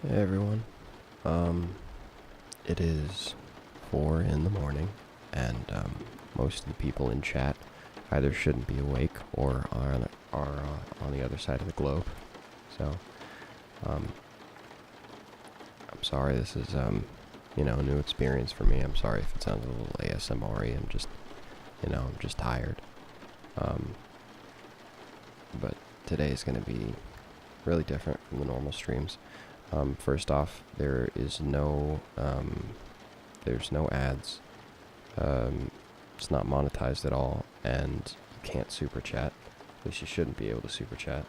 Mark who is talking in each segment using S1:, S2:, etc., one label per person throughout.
S1: Hey everyone. Um, it is 4 in the morning, and most of the people in chat either shouldn't be awake or are on the other side of the globe. So, um, I'm sorry. This is a new experience for me. I'm sorry if it sounds a little ASMR-y. I'm just tired. Um, but today is going to be really different from the normal streams. First off, there's no ads. It's not monetized at all, and you can't super chat. At least you shouldn't be able to super chat.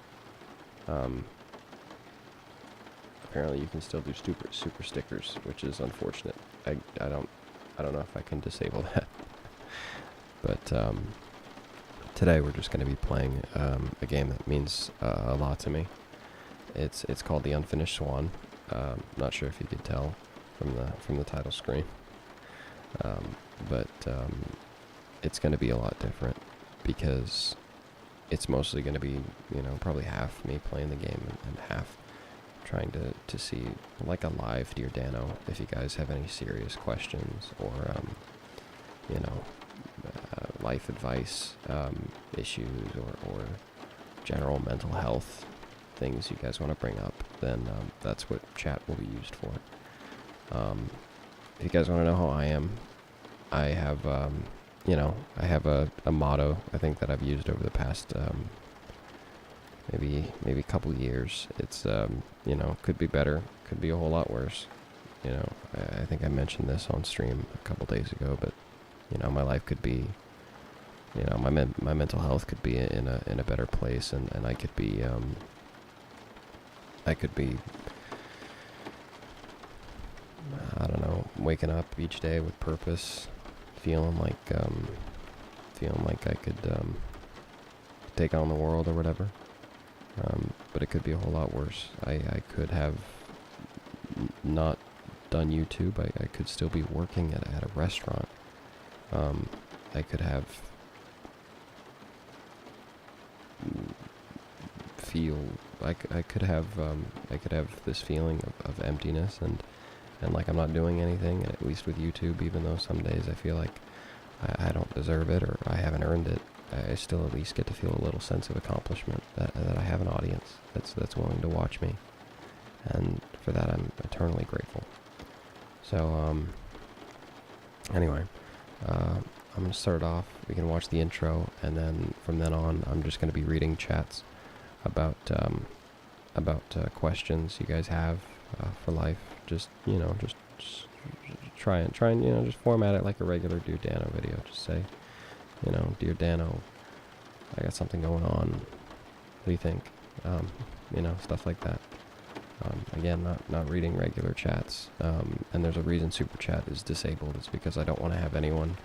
S1: Apparently, you can still do super stickers, which is unfortunate. I don't know if I can disable that. But today we're just going to be playing a game that means a lot to me. It's called the Unfinished Swan. Not sure if you could tell from the title screen, but it's going to be a lot different because it's mostly going to be probably half me playing the game and half trying to see like a live Dear Danno. If you guys have any serious questions or life advice issues or general mental health things you guys want to bring up, then that's what chat will be used for. If you guys want to know how I am, I have I have a motto I think that I've used over the past maybe a couple years. It's could be better, could be a whole lot worse. I think I mentioned this on stream a couple days ago, but my life could be, my mental health could be in a better place, and I could be I don't know, waking up each day with purpose, feeling like I could take on the world or whatever. But it could be a whole lot worse. I could have not done YouTube. I could still be working at a restaurant. I could have I could have this feeling of emptiness and like I'm not doing anything, at least with YouTube, even though some days I feel like I don't deserve it or I haven't earned it. I still at least get to feel a little sense of accomplishment, that I have an audience that's willing to watch me, and for that I'm eternally grateful. So anyway, I'm gonna start off. We can watch the intro, and then from then on I'm just gonna be reading chats about questions you guys have for life. Just try and just format it like a regular Dear Danno video. Just say, Dear Danno, I got something going on. What do you think? Stuff like that. Again, not reading regular chats. And there's a reason Super Chat is disabled. It's because I don't want to have anyone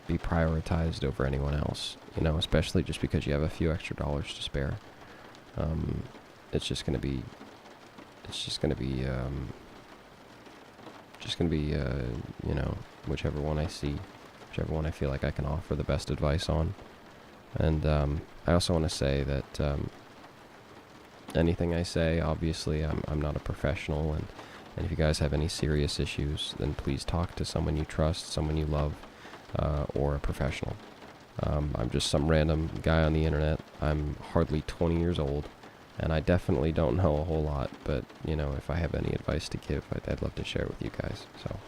S1: be prioritized over anyone else. Especially just because you have a few extra dollars to spare. It's just gonna be whichever one I see, whichever one I feel like I can offer the best advice on. And I also want to say that anything I say, obviously, I'm not a professional, and if you guys have any serious issues, then please talk to someone you trust, someone you love, or a professional. I'm just some random guy on the internet. I'm hardly 20 years old, and I definitely don't know a whole lot, but, if I have any advice to give, I'd love to share with you guys. So,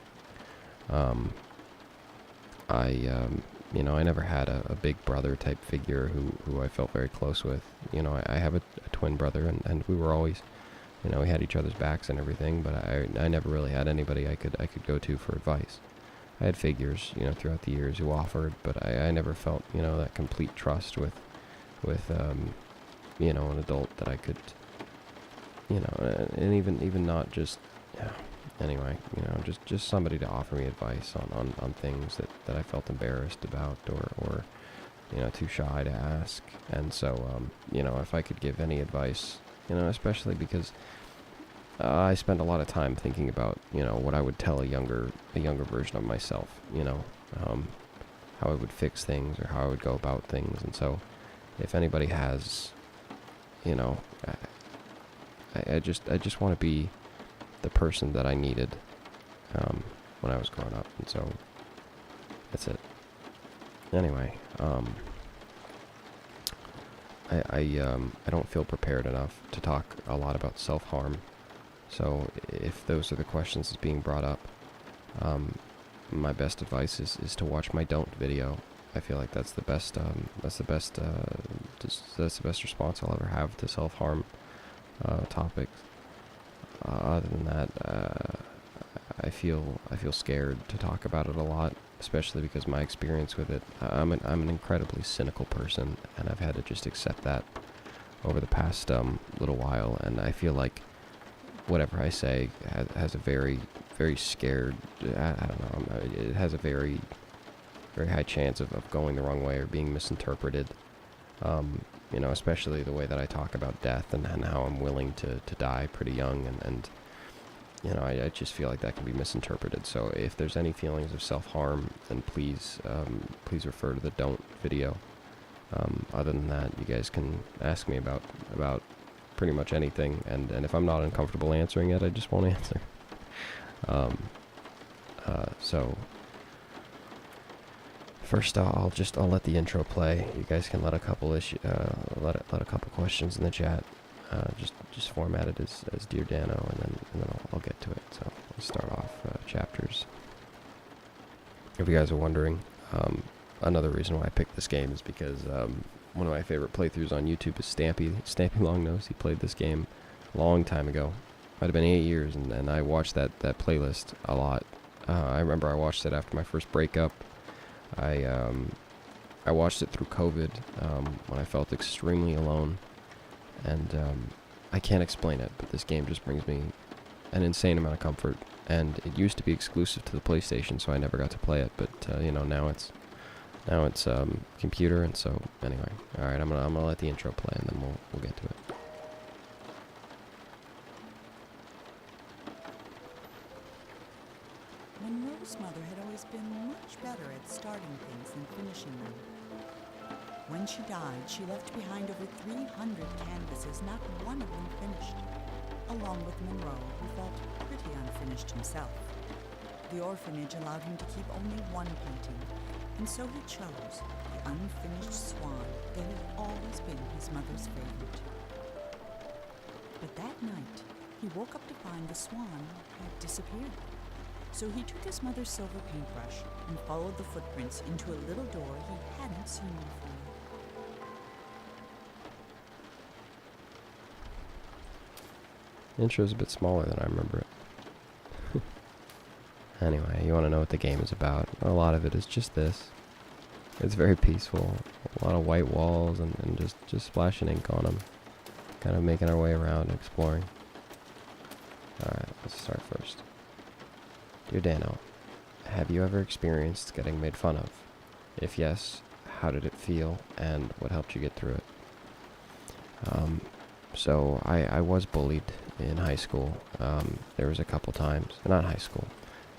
S1: I never had a big brother type figure who I felt very close with. I have a twin brother, and we were always, we had each other's backs and everything, but I never really had anybody I could go to for advice. I had figures, throughout the years who offered, but I never felt, that complete trust with an adult that I could, and even not just, anyway, just somebody to offer me advice on things that I felt embarrassed about or too shy to ask. And so, if I could give any advice, especially because I spend a lot of time thinking about, what I would tell a younger version of myself, how I would fix things or how I would go about things. And so if anybody has, I just want to be the person that I needed when I was growing up, and so that's it. Anyway, I don't feel prepared enough to talk a lot about self-harm. So if those are the questions that's being brought up, my best advice is to watch my don't video. I feel like that's the best response I'll ever have to self-harm topics. Other than that, I feel scared to talk about it a lot, especially because my experience with it. I'm an incredibly cynical person, and I've had to just accept that over the past little while. And I feel like whatever I say has a very scared. I don't know. It has a very high chance of going the wrong way or being misinterpreted. Especially the way that I talk about death and how I'm willing to die pretty young, and I just feel like that can be misinterpreted. So if there's any feelings of self-harm, then please refer to the don't video. Other than that, you guys can ask me about pretty much anything, and if I'm not uncomfortable answering it, I just won't answer. So first, I'll let the intro play. You guys can let a couple let a couple questions in the chat. Just format it as Dear Danno, and then I'll get to it. So let's start off chapters. If you guys are wondering, another reason why I picked this game is because one of my favorite playthroughs on YouTube is Stampy Longnose. He played this game a long time ago. Might have been 8 years, and I watched that playlist a lot. I remember I watched it after my first breakup. I watched it through COVID when I felt extremely alone, and I can't explain it, but this game just brings me an insane amount of comfort. And it used to be exclusive to the PlayStation, so I never got to play it. But now it's computer, and so anyway. All right, I'm gonna let the intro play, and then we'll get to it.
S2: Monroe's mother had always been much better at starting things than finishing them. When she died, she left behind over 300 canvases, not one of them finished, along with Monroe, who felt pretty unfinished himself. The orphanage allowed him to keep only one painting, and so he chose the unfinished Swan that had always been his mother's favorite. But that night, he woke up to find the Swan had disappeared. So he took his mother's silver paintbrush and followed the footprints into a little door he hadn't seen before.
S1: The intro's a bit smaller than I remember it. Anyway, you want to know what the game is about? A lot of it is just this. It's very peaceful. A lot of white walls and just splashing ink on them. Kind of making our way around and exploring. Alright, let's start first. Dear Danno, have you ever experienced getting made fun of? If yes, how did it feel, and what helped you get through it? So I was bullied in high school. There was a couple times, not high school,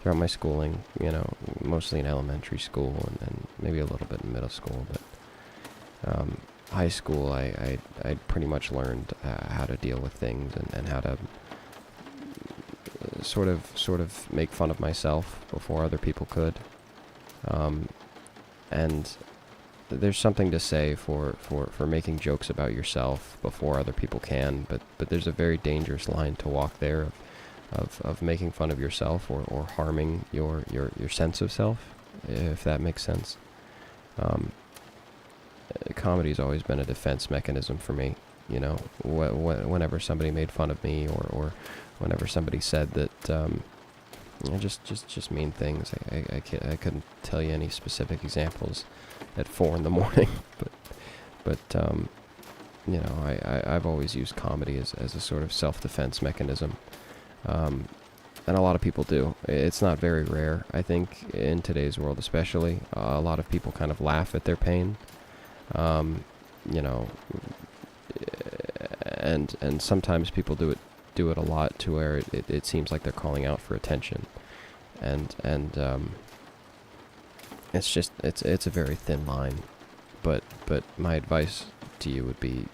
S1: throughout my schooling, mostly in elementary school and maybe a little bit in middle school, but high school I pretty much learned how to deal with things and how to sort of make fun of myself before other people could. And there's something to say for making jokes about yourself before other people can, but there's a very dangerous line to walk there of making fun of yourself or harming your sense of self, if that makes sense. Comedy's always been a defense mechanism for me. Whenever somebody made fun of me or whenever somebody said that just mean things. I couldn't tell you any specific examples at 4 in the morning, but I've always used comedy as a sort of self-defense mechanism, and a lot of people do. It's not very rare, I think, in today's world especially. A lot of people kind of laugh at their pain, and sometimes people do it a lot to where it seems like they're calling out for attention, and it's a very thin line, but my advice to you would be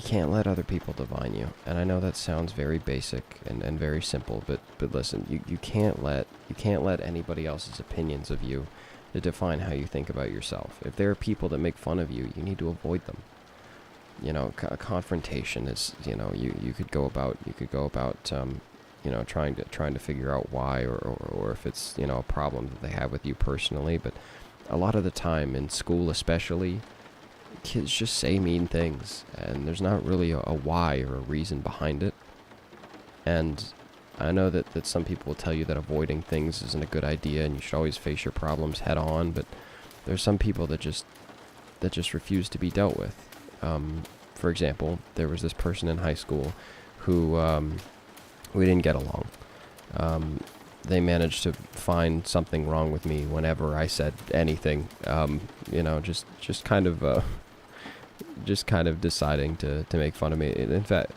S1: You can't let other people define you. And I know that sounds very basic and very simple, but listen, you can't let anybody else's opinions of you to define how you think about yourself. If there are people that make fun of you, you need to avoid them. You know, confrontation is, you know, you could go about you know, trying to figure out why or if it's, you know, a problem that they have with you personally. But a lot of the time in school especially, kids just say mean things, and there's not really a why or a reason behind it. And I know that some people will tell you that avoiding things isn't a good idea and you should always face your problems head on, but there's some people that just refuse to be dealt with. For example, there was this person in high school who we didn't get along. They managed to find something wrong with me whenever I said anything. You know, just kind of deciding to make fun of me. In fact,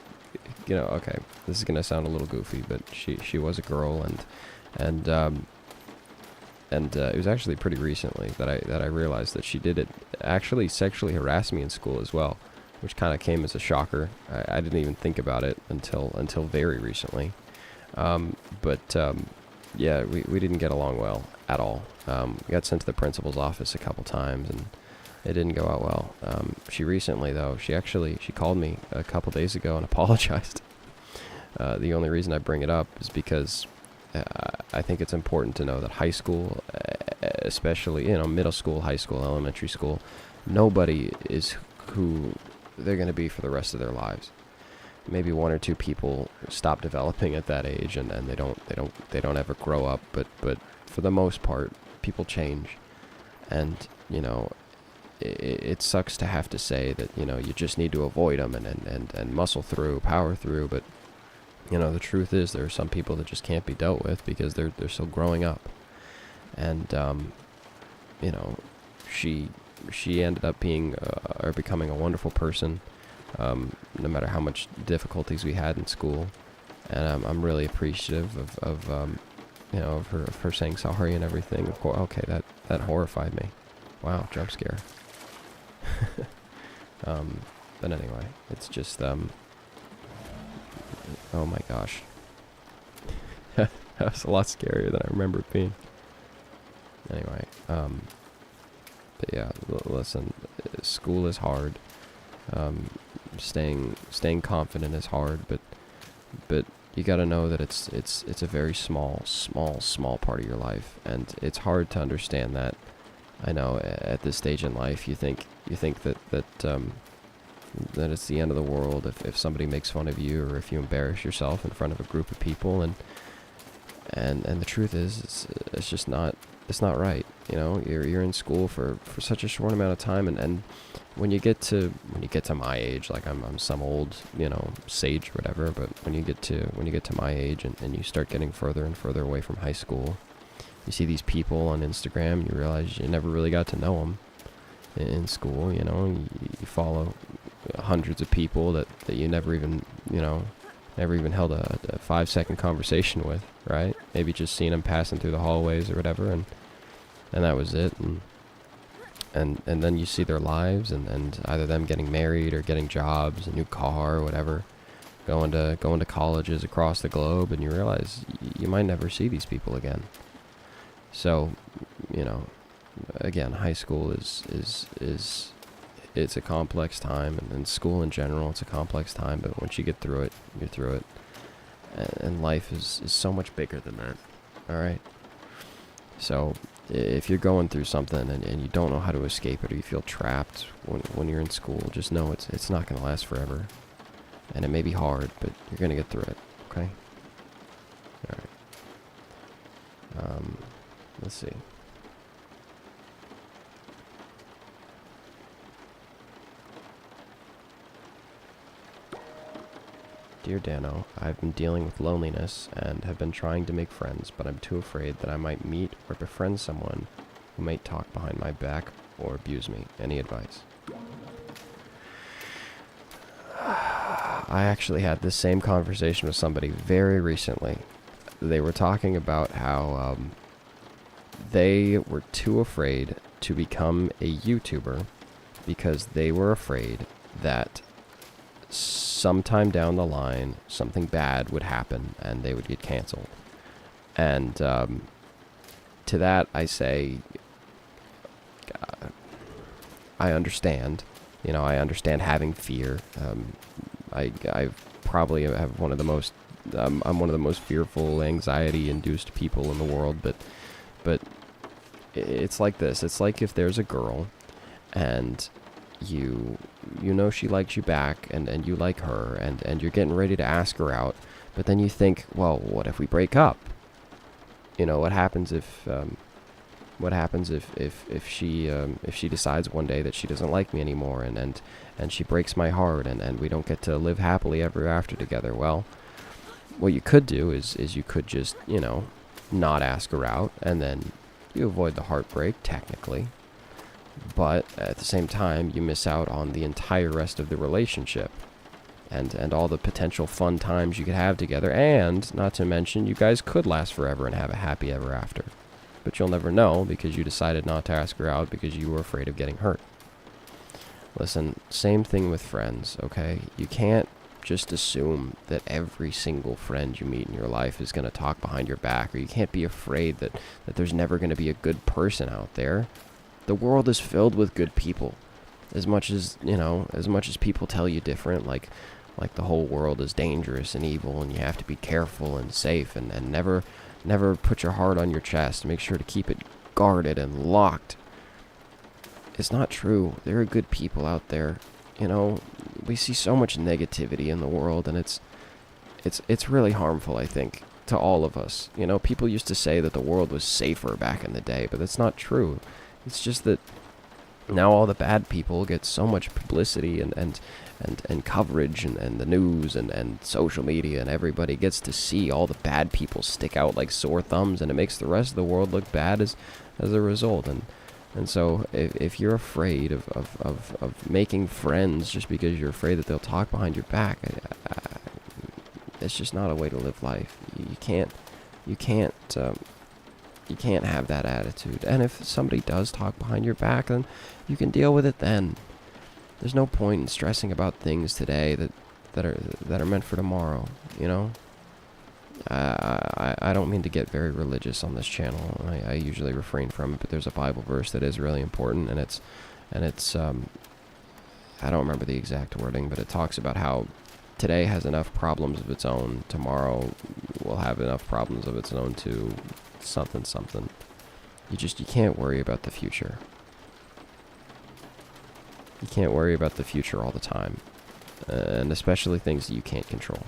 S1: you know, okay, this is gonna sound a little goofy, but she was a girl, and it was actually pretty recently that I realized that she did actually sexually harass me in school as well, which kind of came as a shocker. I didn't even think about it until very recently. Yeah, we didn't get along well at all. We got sent to the principal's office a couple times, and it didn't go out well. She recently, though, she called me a couple days ago and apologized. The only reason I bring it up is because I think it's important to know that high school, especially, you know, middle school, high school, elementary school, nobody is who they're going to be for the rest of their lives. Maybe one or two people stop developing at that age, and they don't ever grow up. But for the most part, people change, and you know, it sucks to have to say that, you know, you just need to avoid them and muscle through, power through. But you know, the truth is there are some people that just can't be dealt with because they're still growing up, and you know, she ended up being or becoming a wonderful person. No matter how much difficulties we had in school, and I'm really appreciative of you know, of her saying sorry and everything. Of course, okay, that horrified me. Wow, jump scare. But anyway, it's just oh my gosh, that was a lot scarier than I remember it being. Anyway, but yeah, listen, school is hard. Staying confident is hard, but you got to know that it's a very small part of your life, and it's hard to understand that. I know at this stage in life, you think that it's the end of the world if somebody makes fun of you or if you embarrass yourself in front of a group of people, and the truth is it's just not. It's not right. You know, you're in school for such a short amount of time, and when you get to my age, like I'm some old, you know, sage or whatever, but when you get to my age and you start getting further and further away from high school, you see these people on Instagram, you realize you never really got to know them in school. You know, you follow hundreds of people that you never even held a 5-second conversation with, right? Maybe just seeing them passing through the hallways or whatever, and that was it. And then you see their lives, and either them getting married or getting jobs, a new car or whatever, going to colleges across the globe, and you realize you might never see these people again. So, you know, again, high school is it's a complex time, and school in general, it's a complex time, but once you get through it, you're through it. And life is so much bigger than that, alright? So, if you're going through something and you don't know how to escape it, or you feel trapped when you're in school, just know it's not going to last forever. And it may be hard, but you're going to get through it, okay? Alright. Let's see. Dear Danno, I've been dealing with loneliness and have been trying to make friends, but I'm too afraid that I might meet or befriend someone who might talk behind my back or abuse me. Any advice? I actually had this same conversation with somebody very recently. They were talking about how they were too afraid to become a YouTuber because they were afraid that sometime down the line, something bad would happen and they would get canceled. And to that, I say, I understand. I understand having fear. I probably have one of the most, I'm one of the most fearful, anxiety-induced people in the world. But it's like this. It's like if there's a girl, and you know she likes you back, and you like her, and you're getting ready to ask her out, but then you think, well, what if we break up? What happens if if she decides one day that she doesn't like me anymore, and she breaks my heart, and we don't get to live happily ever after together? Well, what you could do is you could just, not ask her out, and then you avoid the heartbreak, technically. But at the same time, you miss out on the entire rest of the relationship, and all the potential fun times you could have together, and not to mention, you guys could last forever and have a happy ever after. But you'll never know because you decided not to ask her out because you were afraid of getting hurt. Listen, same thing with friends, okay? You can't just assume that every single friend you meet in your life is going to talk behind your back, or you can't be afraid that there's never going to be a good person out there. The world is filled with good people. As much as people tell you different, like the whole world is dangerous and evil and you have to be careful and safe and never put your heart on your chest. Make sure to keep it guarded and locked. It's not true. There are good people out there. We see so much negativity in the world, and it's really harmful, I think, to all of us. People used to say that the world was safer back in the day, but that's not true. It's just that now all the bad people get so much publicity and coverage and the news and social media, and everybody gets to see all the bad people stick out like sore thumbs, and it makes the rest of the world look bad as a result. And so if you're afraid of making friends just because you're afraid that they'll talk behind your back, it's just not a way to live life. You can't have that attitude. And if somebody does talk behind your back, then you can deal with it then. There's no point in stressing about things today that are meant for tomorrow, I don't mean to get very religious on this channel. I usually refrain from it, but there's a Bible verse that is really important, and it's I don't remember the exact wording, but it talks about how today has enough problems of its own, tomorrow will have enough problems of its own too, something. You can't worry about the future. You can't worry about the future all the time, and especially things that you can't control.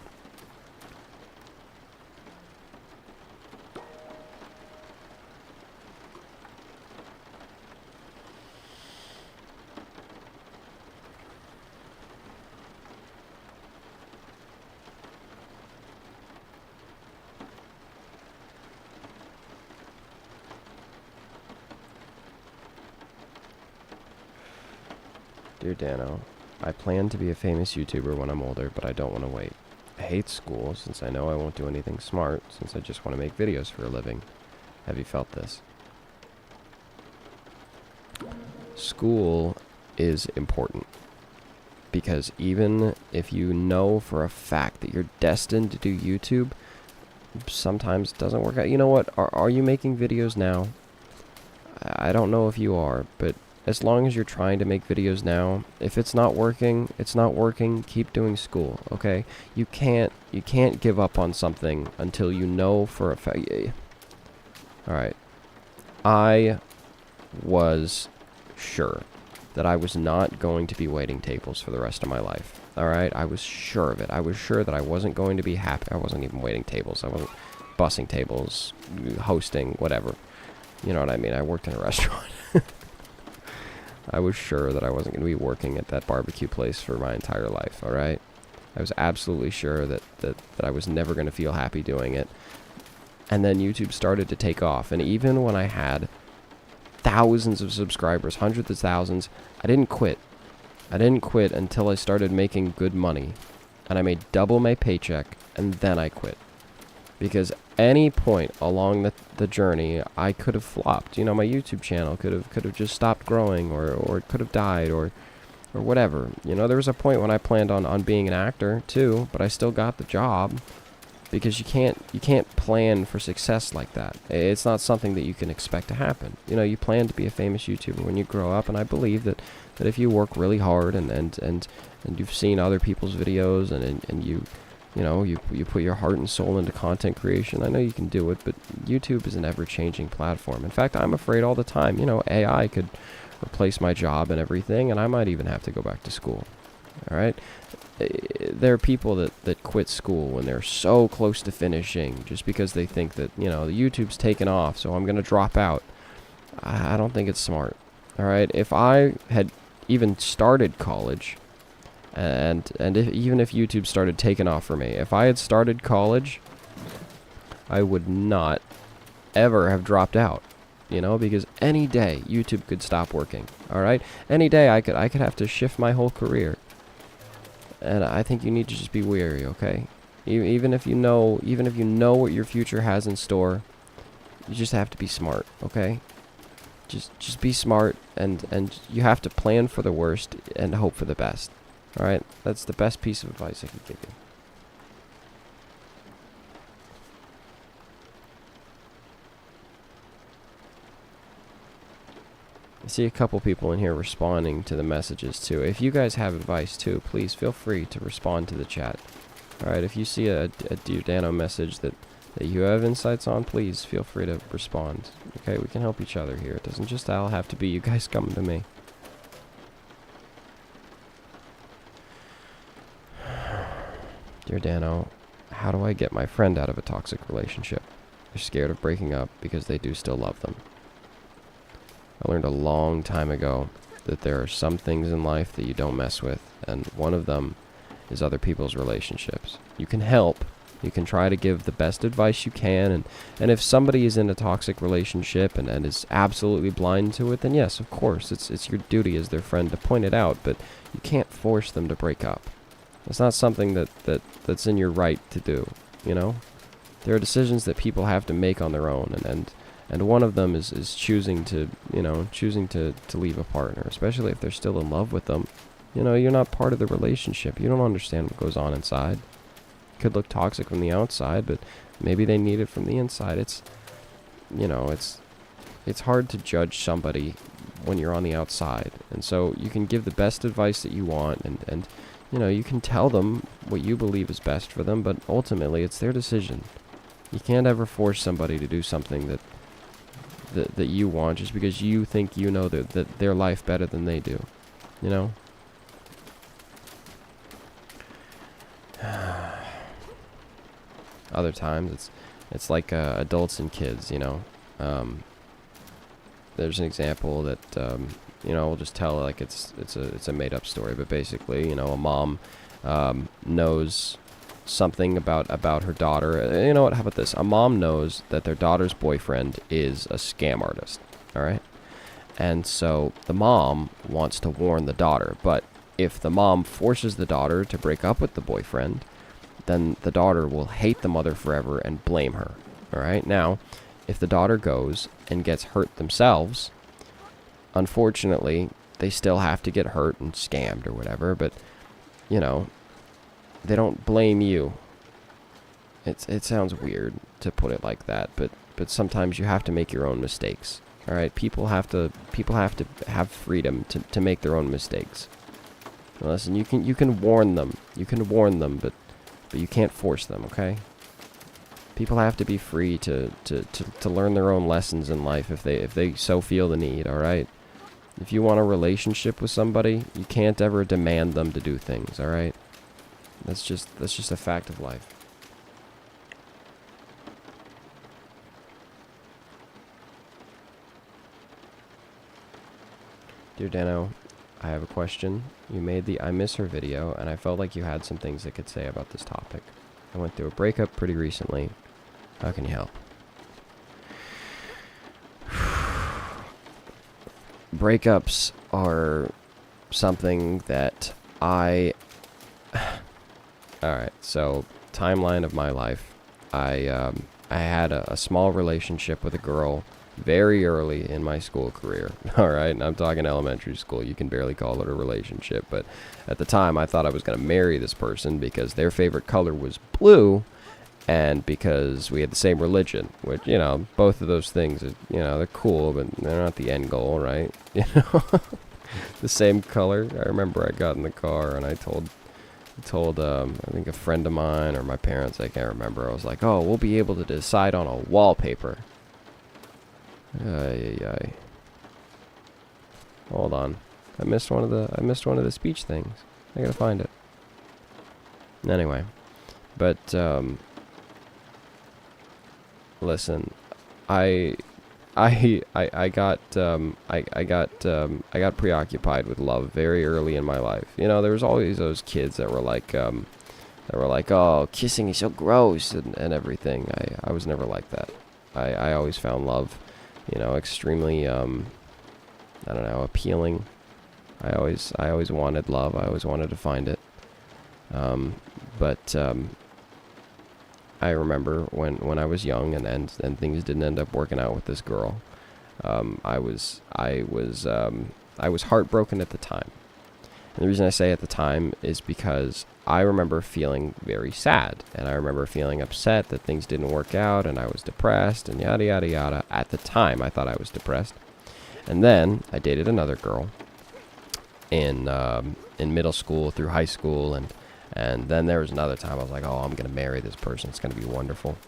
S1: Dear Danno, I plan to be a famous YouTuber when I'm older, but I don't want to wait. I hate school since I know I won't do anything smart, since I just want to make videos for a living. Have you felt this? School is important, because even if you know for a fact that you're destined to do YouTube, sometimes it doesn't work out. You know what? Are you making videos now? I don't know if you are, but as long as you're trying to make videos now, if it's not working, it's not working. Keep doing school, okay? You can't give up on something until you know for a fact. Alright. I was sure that I was not going to be waiting tables for the rest of my life. Alright? I was sure of it. I was sure that I wasn't going to be happy. I wasn't even waiting tables. I wasn't bussing tables, hosting, whatever. You know what I mean? I worked in a restaurant. I was sure that I wasn't going to be working at that barbecue place for my entire life, alright? I was absolutely sure that I was never going to feel happy doing it. And then YouTube started to take off, and even when I had thousands of subscribers, hundreds of thousands, I didn't quit. I didn't quit until I started making good money, and I made double my paycheck, and then I quit. Because any point along the journey, I could have flopped. My YouTube channel could have just stopped growing, or it could have died, or or whatever. You know, there was a point when I planned on being an actor too, but I still got the job because you can't plan for success like that. It's not something that you can expect to happen. You know, you plan to be a famous YouTuber when you grow up, and I believe that if you work really hard and you've seen other people's videos and you put your heart and soul into content creation, I know you can do it, but YouTube is an ever-changing platform. In fact, I'm afraid all the time, you know, AI could replace my job and everything, and I might even have to go back to school. All right? There are people that quit school when they're so close to finishing just because they think that, you know, YouTube's taken off, so I'm going to drop out. I don't think it's smart. All right? If I had even started college, even if YouTube started taking off for me, if I had started college, I would not ever have dropped out. You know, because any day YouTube could stop working. All right? Any day I could have to shift my whole career. And I think you need to just be wary, okay? Even if you know what your future has in store, you just have to be smart, okay? Just be smart, and you have to plan for the worst and hope for the best. All right? That's the best piece of advice I could give you. I see a couple people in here responding to the messages too. If you guys have advice too, please feel free to respond to the chat. Alright, if you see a Dear Danno message that you have insights on, please feel free to respond. Okay, we can help each other here. It doesn't just all have to be you guys coming to me. Dear Danno, how do I get my friend out of a toxic relationship? They're scared of breaking up because they do still love them. I learned a long time ago that there are some things in life that you don't mess with, and one of them is other people's relationships. You can help, you can try to give the best advice you can, and if somebody is in a toxic relationship and is absolutely blind to it, then yes, of course, it's your duty as their friend to point it out, but you can't force them to break up. It's not something that's in your right to do, you know? There are decisions that people have to make on their own, and one of them is choosing to leave a partner, especially if they're still in love with them. You know, you're not part of the relationship. You don't understand what goes on inside. It could look toxic from the outside, but maybe they need it from the inside. It's hard to judge somebody when you're on the outside. And so you can give the best advice that you want, and you know, you can tell them what you believe is best for them, but ultimately it's their decision. You can't ever force somebody to do something that you want just because you think you know that their life better than they do, you know? Other times it's like adults and kids, you know. There's an example that you know, we'll just tell like it's a made up story, but basically, you know, a mom knows something about her daughter. You know what, how about this? A mom knows that their daughter's boyfriend is a scam artist, all right? And so the mom wants to warn the daughter, but if the mom forces the daughter to break up with the boyfriend, then the daughter will hate the mother forever and blame her, all right? Now, if the daughter goes and gets hurt themselves, unfortunately, they still have to get hurt and scammed or whatever, but, you know, they don't blame you. It sounds weird to put it like that, but sometimes you have to make your own mistakes. All right, people have to have freedom to make their own mistakes. Now listen, you can warn them. You can warn them, but you can't force them, okay? People have to be free to learn their own lessons in life if they so feel the need, all right? If you want a relationship with somebody, you can't ever demand them to do things, all right? That's just a fact of life. Dear Danno, I have a question. You made the I Miss Her video, and I felt like you had some things I could say about this topic. I went through a breakup pretty recently. How can you help? Breakups are something that Alright, so timeline of my life. I had a small relationship with a girl very early in my school career. All right, and I'm talking elementary school. You can barely call it a relationship, but at the time I thought I was going to marry this person because their favorite color was blue, and because we had the same religion, which, you know, both of those things, you know, they're cool, but they're not the end goal, right? You know, the same color. I remember I got in the car and I told I think a friend of mine or my parents, I can't remember. I was like, "Oh, we'll be able to decide on a wallpaper." Ay, ay, ay. Hold on. I missed one of the speech things. I gotta find it. Anyway, but listen, I got preoccupied with love very early in my life. You know, there was always those kids that were like, "Oh, kissing is so gross," and everything. I was never like that. I always found love, you know, extremely, I don't know, appealing. I always wanted love. I always wanted to find it. But I remember when I was young and things didn't end up working out with this girl. I was heartbroken at the time. And the reason I say at the time is because I remember feeling very sad, and I remember feeling upset that things didn't work out, and I was depressed, and yada yada yada. At the time, I thought I was depressed. And then I dated another girl in middle school through high school, and then there was another time I was like, "Oh, I'm gonna marry this person. It's gonna be wonderful."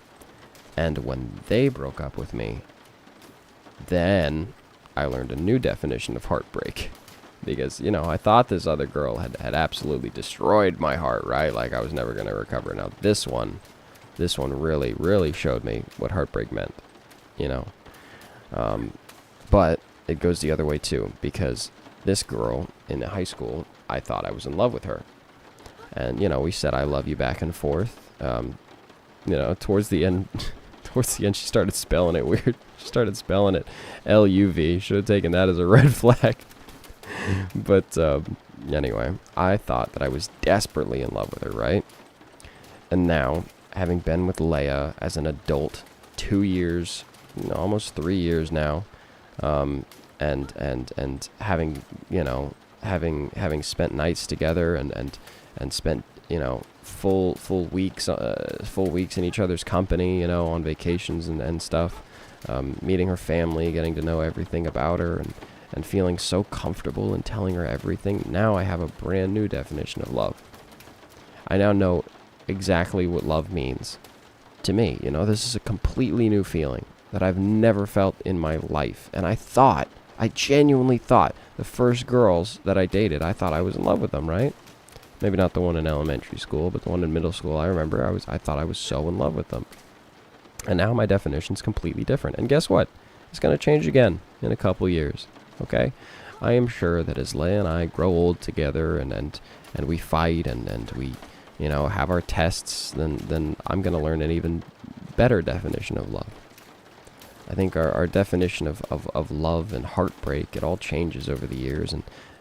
S1: And when they broke up with me, then I learned a new definition of heartbreak. Because, you know, I thought this other girl had absolutely destroyed my heart, right? Like I was never going to recover. Now this one really, really showed me what heartbreak meant, you know. But it goes the other way too, because this girl in high school, I thought I was in love with her. And, you know, we said I love you back and forth. You know, towards the end, she started spelling it weird. She started spelling it L-U-V. Should have taken that as a red flag. But anyway, I thought that I was desperately in love with her, right? And now, having been with Leia as an adult 2 years, you know, almost 3 years now, and having, you know, having spent nights together and spent, you know, full weeks in each other's company, you know, on vacations and stuff, meeting her family, getting to know everything about her, and feeling so comfortable and telling her everything. Now I have a brand new definition of love. I now know exactly what love means to me. You know, this is a completely new feeling that I've never felt in my life. And I genuinely thought the first girls that I dated, I thought I was in love with them, right? Maybe not the one in elementary school, but the one in middle school. I remember I thought I was so in love with them. And now my definition's completely different. And guess what? It's going to change again in a couple years. Okay, I am sure that as Leia and I grow old together and we fight and we, you know, have our tests, then I'm going to learn an even better definition of love. I think our definition of love and heartbreak, it all changes over the years.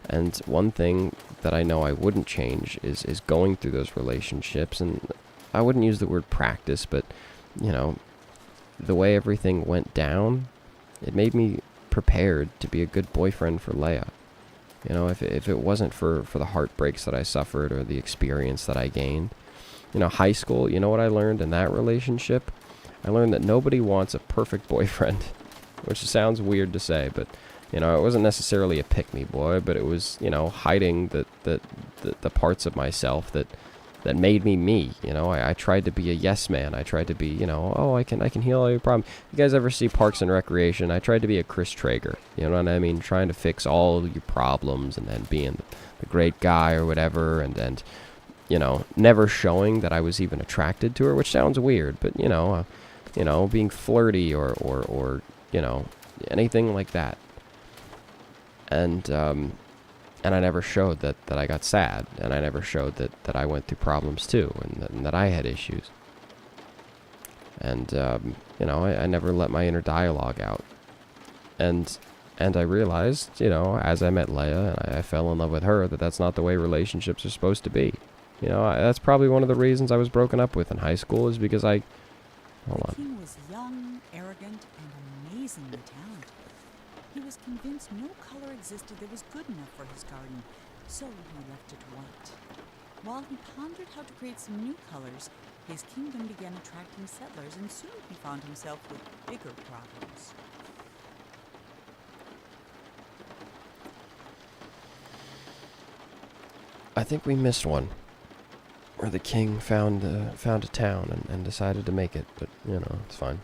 S1: And one thing that I know I wouldn't change is going through those relationships. And I wouldn't use the word practice, but, you know, the way everything went down, it made me prepared to be a good boyfriend for Leia. You know, if it wasn't for the heartbreaks that I suffered or the experience that I gained. You know, high school, you know what I learned in that relationship? I learned that nobody wants a perfect boyfriend, which sounds weird to say, but, you know, it wasn't necessarily a pick-me boy, but it was, you know, hiding the parts of myself that made me me. You know, I tried to be a yes man. I tried to be, you know, oh, I can heal all your problems. You guys ever see Parks and Recreation? I tried to be a Chris Traeger. You know what I mean? Trying to fix all your problems and then being the great guy or whatever, and you know, never showing that I was even attracted to her, which sounds weird, but you know, being flirty or you know, anything like that. And I never showed that I got sad, and I never showed that I went through problems too, and that I had issues. And, you know, I never let my inner dialogue out. And I realized, you know, as I met Leia and I fell in love with her, that's not the way relationships are supposed to be. You know, that's probably one of the reasons I was broken up with in high school, is because hold on.
S2: King was young, arrogant, and amazingly talented. was convinced no color existed that was good enough for his garden, so he left it white. While he pondered how to create some new colors, his kingdom began attracting settlers, and soon he found himself with bigger problems.
S1: I think we missed one. Where the king found a town and decided to make it, but, you know, it's fine.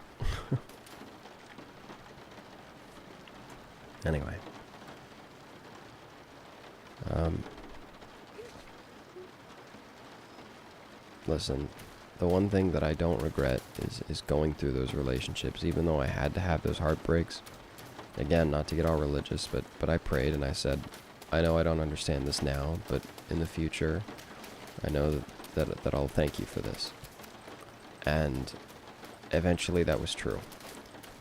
S1: Anyway. Listen, the one thing that I don't regret is going through those relationships, even though I had to have those heartbreaks. Again, not to get all religious, but I prayed and I said, I know I don't understand this now, but in the future, I know that I'll thank you for this. And eventually that was true.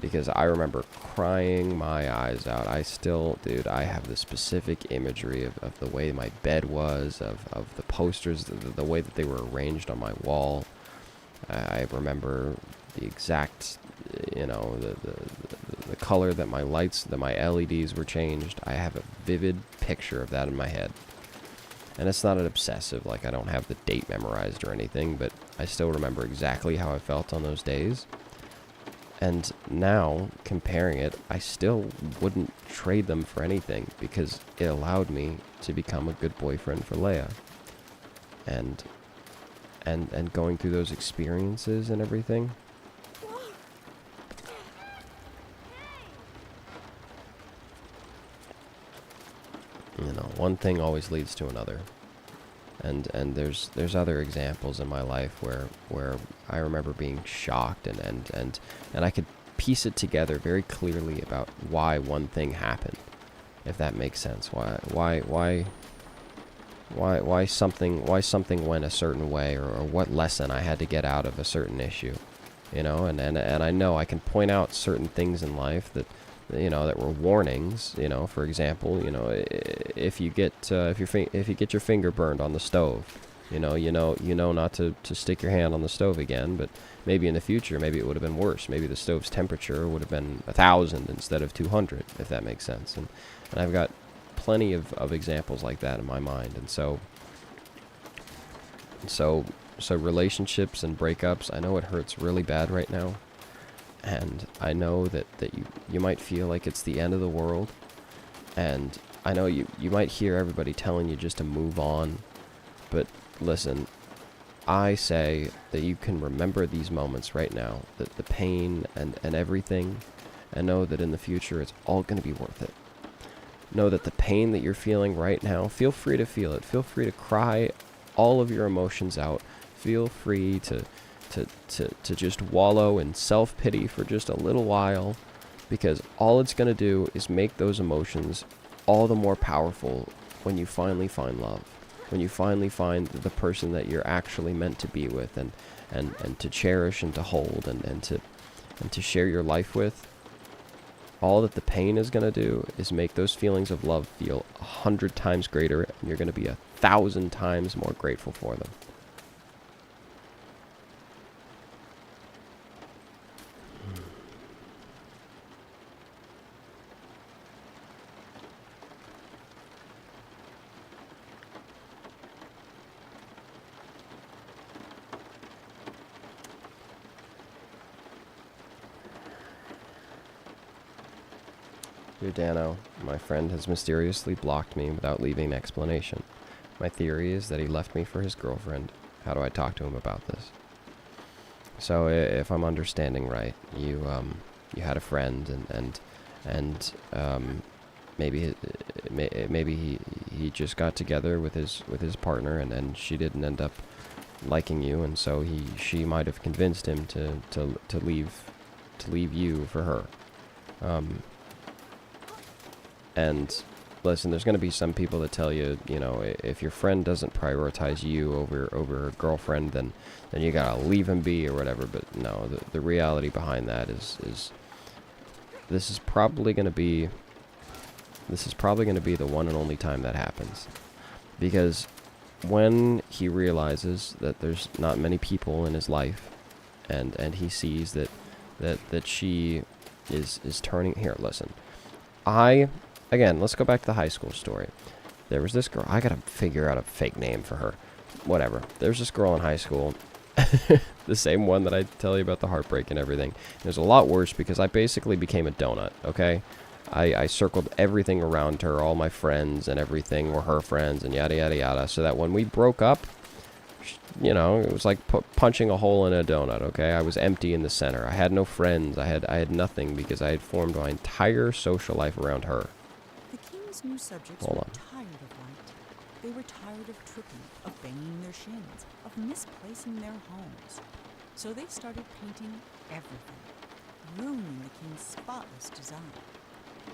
S1: Because I remember crying my eyes out. I still, dude, I have the specific imagery of the way my bed was, of the posters, the way that they were arranged on my wall. I remember the exact, you know, the color that my lights, that my LEDs were changed. I have a vivid picture of that in my head. And it's not an obsessive, like I don't have the date memorized or anything, but I still remember exactly how I felt on those days. And now, comparing it, I still wouldn't trade them for anything because it allowed me to become a good boyfriend for Leia. And going through those experiences and everything. You know, one thing always leads to another. And there's other examples in my life where I remember being shocked and I could piece it together very clearly about why one thing happened, if that makes sense. Why something went a certain way, or what lesson I had to get out of a certain issue, you know. And I know I can point out certain things in life that, you know, that were warnings. You know, for example, you know, if you get your finger burned on the stove, you know not to stick your hand on the stove again. But maybe in the future, maybe it would have been worse. Maybe the stove's temperature would have been 1,000 instead of 200, if that makes sense. And I've got plenty of examples like that in my mind. And so relationships and breakups, I know it hurts really bad right now. And I know that you might feel like it's the end of the world. And I know you might hear everybody telling you just to move on. But listen, I say that you can remember these moments right now, that the pain and everything, and know that in the future it's all going to be worth it. Know that the pain that you're feeling right now, feel free to feel it. Feel free to cry all of your emotions out. Feel free to just wallow in self-pity for just a little while, because all it's going to do is make those emotions all the more powerful when you finally find love, when you finally find the person that you're actually meant to be with and to cherish and to hold and to share your life with. All that the pain is going to do is make those feelings of love feel 100 times greater, and you're going to be 1,000 times more grateful for them. Dear Danno, my friend has mysteriously blocked me without leaving an explanation. My theory is that he left me for his girlfriend. How do I talk to him about this? So, if I'm understanding right, you had a friend and maybe he just got together with his partner and she didn't end up liking you, and so she might have convinced him to leave you for her. And listen, there's going to be some people that tell you, you know, if your friend doesn't prioritize you over her girlfriend, then you gotta leave him be or whatever. But no, the reality behind that is this is probably going to be the one and only time that happens, because when he realizes that there's not many people in his life, and he sees that she is turning here. Listen. Again, let's go back to the high school story. There was this girl. I gotta figure out a fake name for her. Whatever. There's this girl in high school. The same one that I tell you about the heartbreak and everything. It was a lot worse because I basically became a donut, okay? I circled everything around her. All my friends and everything were her friends and yada, yada, yada. So that when we broke up, you know, it was like punching a hole in a donut, okay? I was empty in the center. I had no friends. I had nothing because I had formed my entire social life around her.
S2: The king's new subjects
S1: Hold
S2: were
S1: on.
S2: tired of light. They were tired of tripping, of banging their shins, of misplacing their homes. So they started painting everything, ruining the king's spotless design.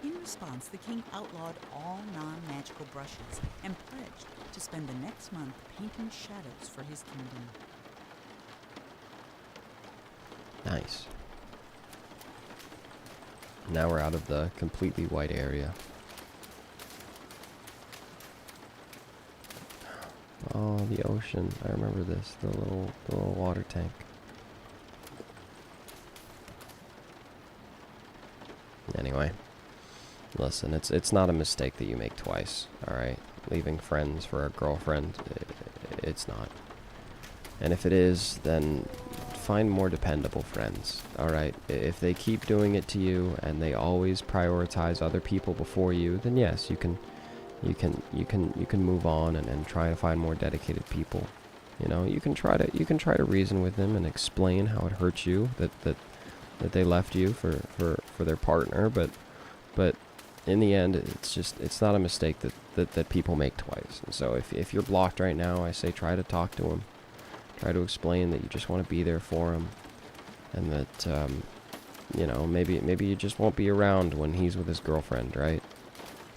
S2: In response, the king outlawed all non-magical brushes and pledged to spend the next month painting shadows for his kingdom.
S1: Nice. Now we're out of the completely white area. Oh, the ocean. I remember this. The little water tank. Anyway. Listen, it's not a mistake that you make twice, alright? Leaving friends for a girlfriend, it's not. And if it is, then find more dependable friends, alright? If they keep doing it to you and they always prioritize other people before you, then yes, you can move on and try to find more dedicated people. You know, you can try to reason with them and explain how it hurts you that they left you for their partner, but in the end, it's not a mistake that people make twice. And so if you're blocked right now, I say try to talk to him. Try to explain that you just want to be there for him. And that, you know, maybe you just won't be around when he's with his girlfriend, right?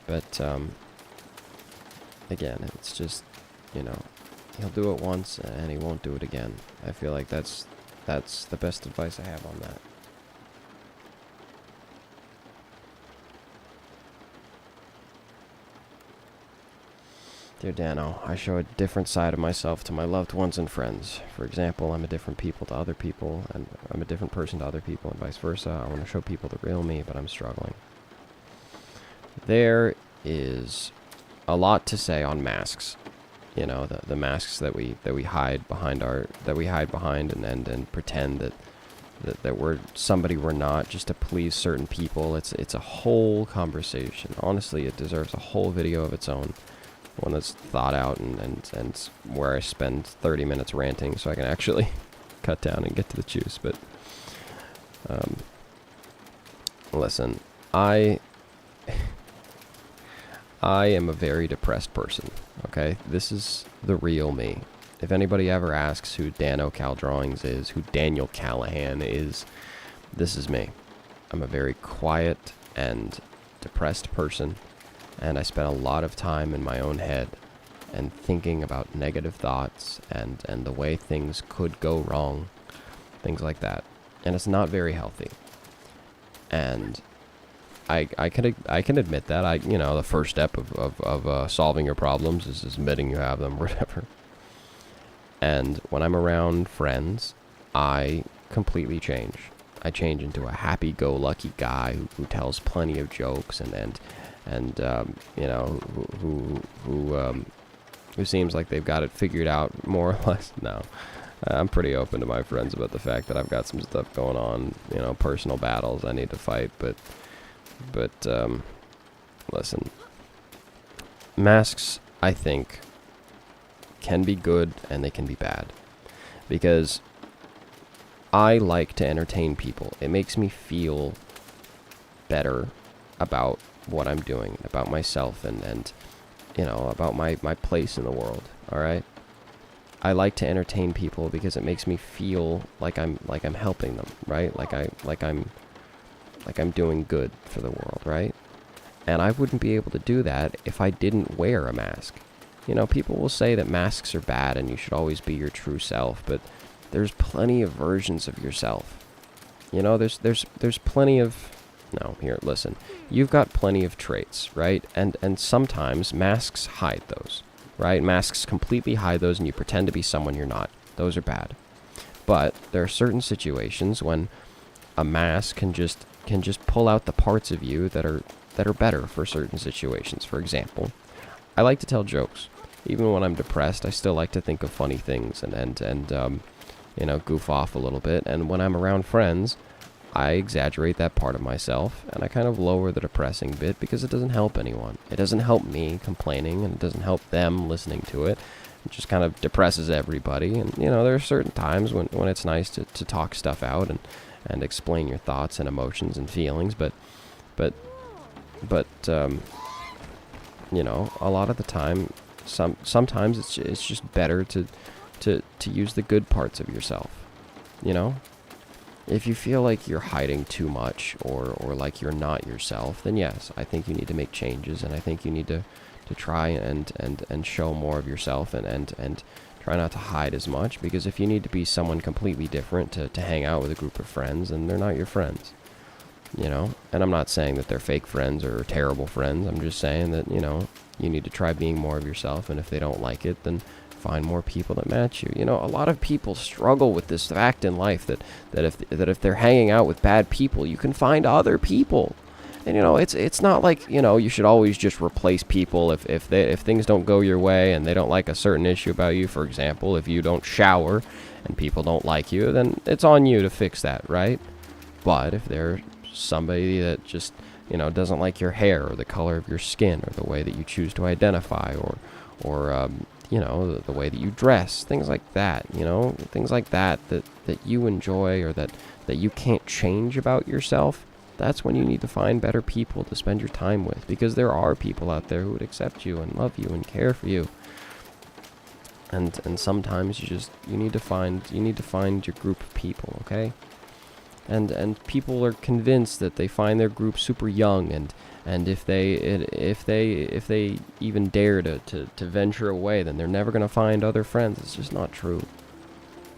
S1: But, again, it's just, you know, he'll do it once and he won't do it again. I feel like that's the best advice I have on that. Dear Danno, I show a different side of myself to my loved ones and friends. For example, I'm a different people to other people, and I'm a different person to other people, and vice versa. I want to show people the real me, but I'm struggling. There is a lot to say on masks. You know, the masks that we hide behind and pretend that we're somebody we're not just to please certain people. It's a whole conversation. Honestly, it deserves a whole video of its own. One that's thought out and where I spend 30 minutes ranting so I can actually cut down and get to the juice. But listen, I am a very depressed person, okay? This is the real me. If anybody ever asks who Danno Cal Drawings is, who Daniel Callahan is, this is me. I'm a very quiet and depressed person. And I spent a lot of time in my own head and thinking about negative thoughts and the way things could go wrong, things like that. And it's not very healthy. And I can admit that. You know, the first step of solving your problems is admitting you have them, or whatever. And when I'm around friends, I completely change. I change into a happy-go-lucky guy who tells plenty of jokes and you know, who seems like they've got it figured out more or less. No, I'm pretty open to my friends about the fact that I've got some stuff going on, you know, personal battles I need to fight. But listen, masks, I think, can be good and they can be bad, because I like to entertain people. It makes me feel better about what I'm doing, about myself, and you know, about my place in the world. All right, I like to entertain people because it makes me feel like I'm helping them, right? Like I'm doing good for the world, right? And I wouldn't be able to do that if I didn't wear a mask. You know, people will say that masks are bad and you should always be your true self, but there's plenty of versions of yourself. You know, there's plenty of... No, here, listen. You've got plenty of traits, right? And sometimes masks hide those, right? Masks completely hide those and you pretend to be someone you're not. Those are bad. But there are certain situations when a mask can just pull out the parts of you that are that are better for certain situations. For example, I like to tell jokes. Even when I'm depressed, I still like to think of funny things and you know, goof off a little bit. And when I'm around friends, I exaggerate that part of myself, and I kind of lower the depressing bit because it doesn't help anyone. It doesn't help me complaining, and it doesn't help them listening to it. It just kind of depresses everybody. And, you know, there are certain times when it's nice to talk stuff out and explain your thoughts and emotions and feelings. But you know, a lot of the time, sometimes it's just better to use the good parts of yourself, you know? If you feel like you're hiding too much or like you're not yourself, then yes, I think you need to make changes, and I think you need to try and show more of yourself and try not to hide as much, because if you need to be someone completely different to hang out with a group of friends, then they're not your friends, you know? And I'm not saying that they're fake friends or terrible friends. I'm just saying that, you know, you need to try being more of yourself, and if they don't like it, then find more people that match you. You know, a lot of people struggle with this fact in life that if they're hanging out with bad people, you can find other people. And, you know, it's not like, you know, you should always just replace people if things don't go your way and they don't like a certain issue about you. For example, if you don't shower and people don't like you, then it's on you to fix that, right? But if they're somebody that just, you know, doesn't like your hair or the color of your skin or the way that you choose to identify or you know, the way that you dress, things like that, you know, things like that you enjoy or that you can't change about yourself, that's when you need to find better people to spend your time with, because there are people out there who would accept you and love you and care for you. And sometimes you need to find your group of people, okay? And people are convinced that they find their group super young, and if they even dare to venture away, then they're never going to find other friends. It's just not true.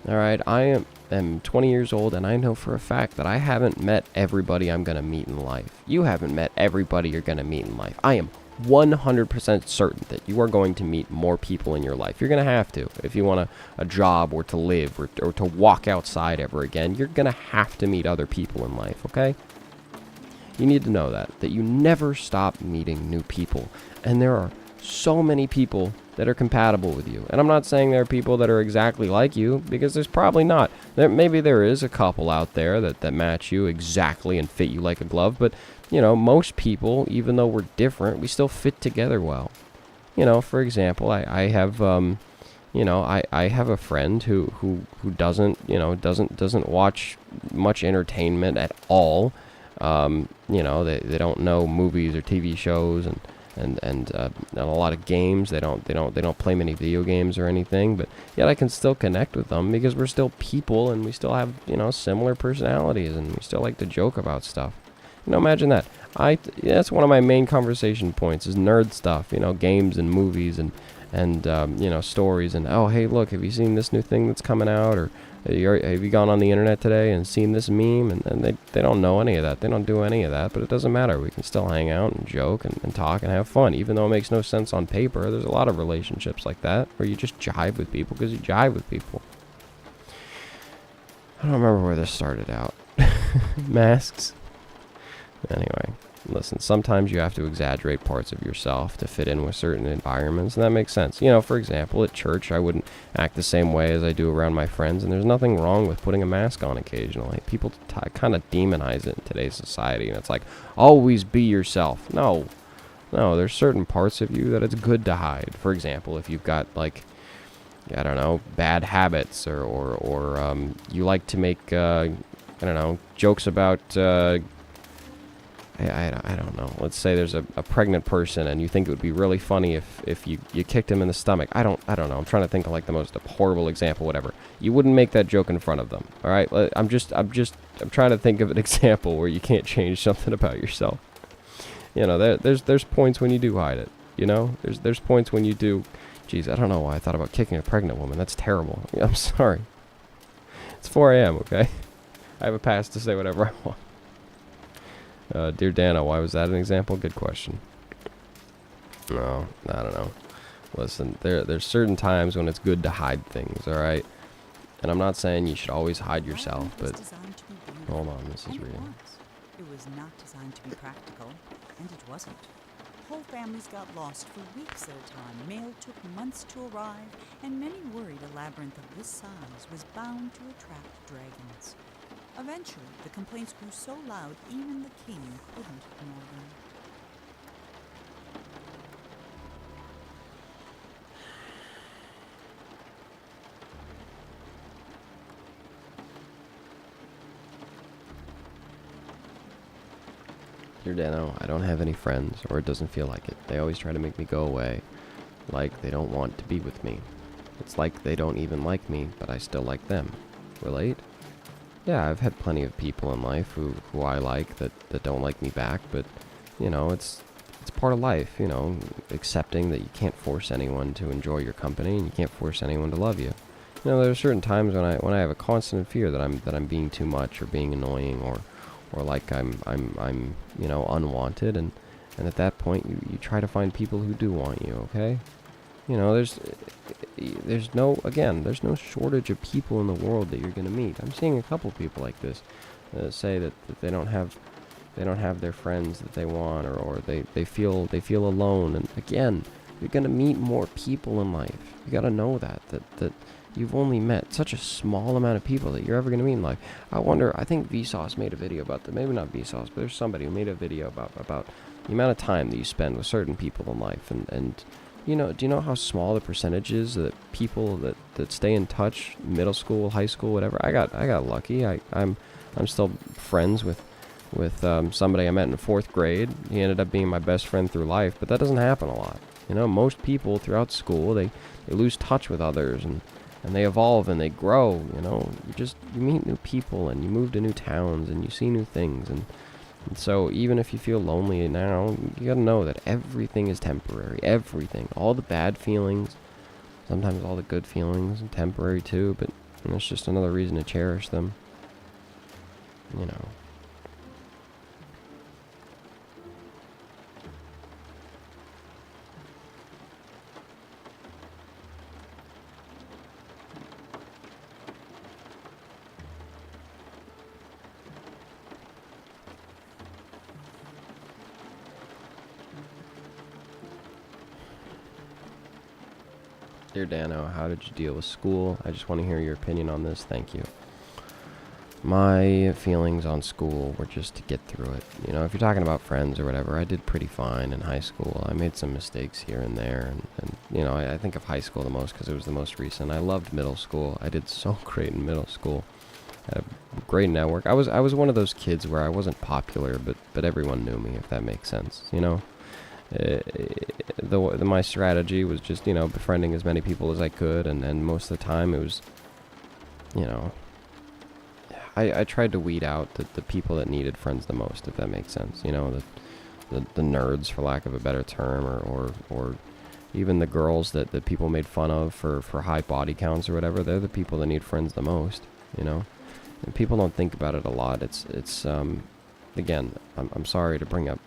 S1: All right, I am 20 years old, and I know for a fact that I haven't met everybody I'm going to meet in life. You haven't met everybody you're going to meet in life. I am 100% certain that you are going to meet more people in your life. You're going to have to. If you want a job or to live or to walk outside ever again, you're going to have to meet other people in life, okay? You need to know that you never stop meeting new people. And there are so many people that are compatible with you. And I'm not saying there are people that are exactly like you, because there's probably not. Maybe there is a couple out there that match you exactly and fit you like a glove, but, you know, most people, even though we're different, we still fit together well. You know, for example, I have, you know, I have a friend who doesn't, you know, doesn't watch much entertainment at all. You know, they don't know movies or TV shows and a lot of games. They don't play many video games or anything, but yet I can still connect with them because we're still people and we still have, you know, similar personalities, and we still like to joke about stuff. You know, imagine that. That's one of my main conversation points is nerd stuff, you know, games and movies and you know, stories, and oh, hey, look, have you seen this new thing that's coming out, or have you gone on the internet today and seen this meme? And they don't know any of that. They don't do any of that, but it doesn't matter. We can still hang out and joke and talk and have fun, even though it makes no sense on paper. There's a lot of relationships like that where you just jive with people because you jive with people. I don't remember where this started out. Masks. Anyway, listen, sometimes you have to exaggerate parts of yourself to fit in with certain environments, and that makes sense. You know, for example, at church, I wouldn't act the same way as I do around my friends, and there's nothing wrong with putting a mask on occasionally. People kind of demonize it in today's society, and it's like, always be yourself. No, there's certain parts of you that it's good to hide. For example, if you've got, like, I don't know, bad habits, or you like to make, I don't know, jokes about, I don't know. Let's say there's a pregnant person and you think it would be really funny if you kicked him in the stomach. I don't know. I'm trying to think of like the most horrible example, whatever. You wouldn't make that joke in front of them. All right? I'm trying to think of an example where you can't change something about yourself. You know, there's points when you do hide it. You know, there's points when you do. Geez, I don't know why I thought about kicking a pregnant woman. That's terrible. I'm sorry. It's 4 a.m., okay? I have a pass to say whatever I want. Dear Danno, why was that an example? Good question. No, I don't know. Listen, there's certain times when it's good to hide things, alright? And I'm not saying you should always hide yourself, but... Hold on, this is reading.
S2: It was not designed to be practical, and it wasn't. Whole families got lost for weeks at a time. Mail took months to arrive, and many worried a labyrinth of this size was bound to attract dragons. Eventually, the complaints grew so loud even the king couldn't ignore them.
S1: Dear Danno, I don't have any friends, or it doesn't feel like it. They always try to make me go away, like they don't want to be with me. It's like they don't even like me, but I still like them. Relate? Yeah, I've had plenty of people in life who I like that don't like me back, but, you know, it's part of life, you know, accepting that you can't force anyone to enjoy your company, and you can't force anyone to love you. You know, there are certain times when I have a constant fear that I'm being too much, or being annoying, or like I'm you know, unwanted, and at that point you try to find people who do want you, okay? You know, there's no shortage of people in the world that you're gonna meet. I'm seeing a couple people like this say that they don't have their friends that they want, or they feel alone. And again, you're gonna meet more people in life. You gotta know that you've only met such a small amount of people that you're ever gonna meet in life. I think Vsauce made a video about that. Maybe not Vsauce, but there's somebody who made a video about the amount of time that you spend with certain people in life, and you know, do you know how small the percentage is that people that stay in touch, middle school, high school, whatever? I got lucky. I'm still friends with somebody I met in 4th grade. He ended up being my best friend through life, but that doesn't happen a lot. You know, most people throughout school, they lose touch with others, and they evolve and they grow. You know, you meet new people, and you move to new towns, and you see new things, and so even if you feel lonely now, you gotta know that everything is temporary. Everything. All the bad feelings, sometimes all the good feelings, are temporary too, but it's just another reason to cherish them. You know. Dear Danno, how did you deal with school? I just want to hear your opinion on this. Thank you. My feelings on school were just to get through it. You know, if you're talking about friends or whatever, I did pretty fine in high school. I made some mistakes here and there, and you know, I think of high school the most because it was the most recent. I loved middle school. I did so great in middle school. I had a great network. I was one of those kids where I wasn't popular, but everyone knew me, if that makes sense. You know. My strategy was just, you know, befriending as many people as I could, and most of the time it was, you know, I tried to weed out the people that needed friends the most, if that makes sense. You know, the nerds, for lack of a better term, or even the girls that people made fun of for high body counts or whatever. They're the people that need friends the most, you know, and people don't think about it a lot. It's again, I'm sorry to bring up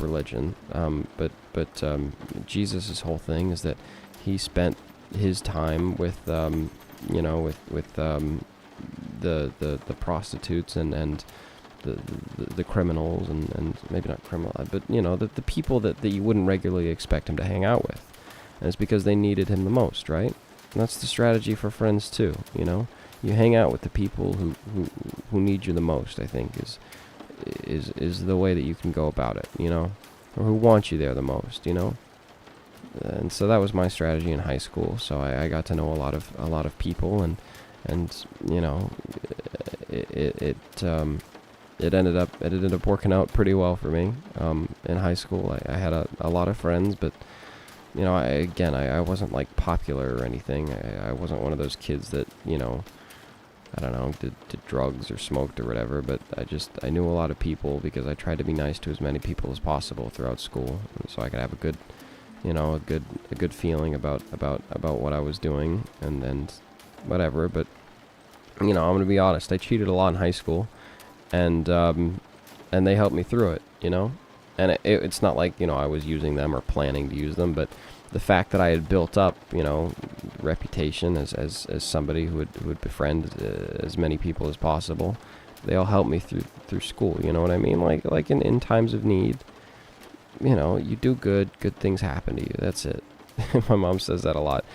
S1: religion, but Jesus' whole thing is that he spent his time with you know, with the prostitutes and the criminals, and maybe not criminal, but you know, the people that you wouldn't regularly expect him to hang out with, and it's because they needed him the most, right? And that's the strategy for friends too. You know, you hang out with the people who need you the most. I think is the way that you can go about it, you know, or who want you there the most, you know. And so that was my strategy in high school. So I got to know a lot of people, and you know, it ended up working out pretty well for me. In high school, I had a lot of friends, but you know, I wasn't like popular or anything. I wasn't one of those kids that, you know, I don't know, did drugs or smoked or whatever, but I knew a lot of people because I tried to be nice to as many people as possible throughout school, so I could have a good, you know, a good feeling about what I was doing and whatever. But you know, I'm gonna be honest, I cheated a lot in high school, and they helped me through it, you know, and it's not like, you know, I was using them or planning to use them, but the fact that I had built up, you know, reputation as somebody who would befriend as many people as possible, they all help me through school. You know what I mean? Like in times of need, you know, you do good things happen to you. That's it. My mom says that a lot.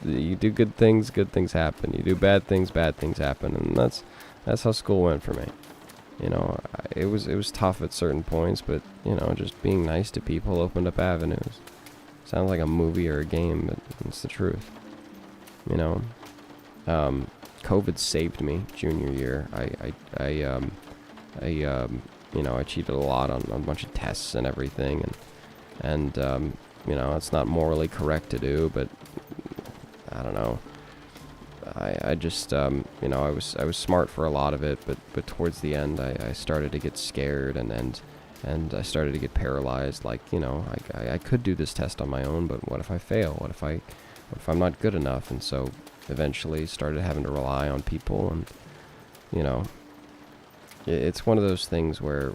S1: You do good things happen. You do bad things happen, and that's how school went for me. You know, it was tough at certain points, but you know, just being nice to people opened up avenues. Sounds like a movie or a game, but it's the truth. You know, COVID saved me junior year. You know, I cheated a lot on a bunch of tests and everything, and you know, it's not morally correct to do, but I don't know. I just, you know, I was smart for a lot of it, but towards the end, I started to get scared, and I started to get paralyzed. Like, you know, I could do this test on my own, but what if I fail? What if I'm not good enough? And so eventually started having to rely on people, and you know, it's one of those things where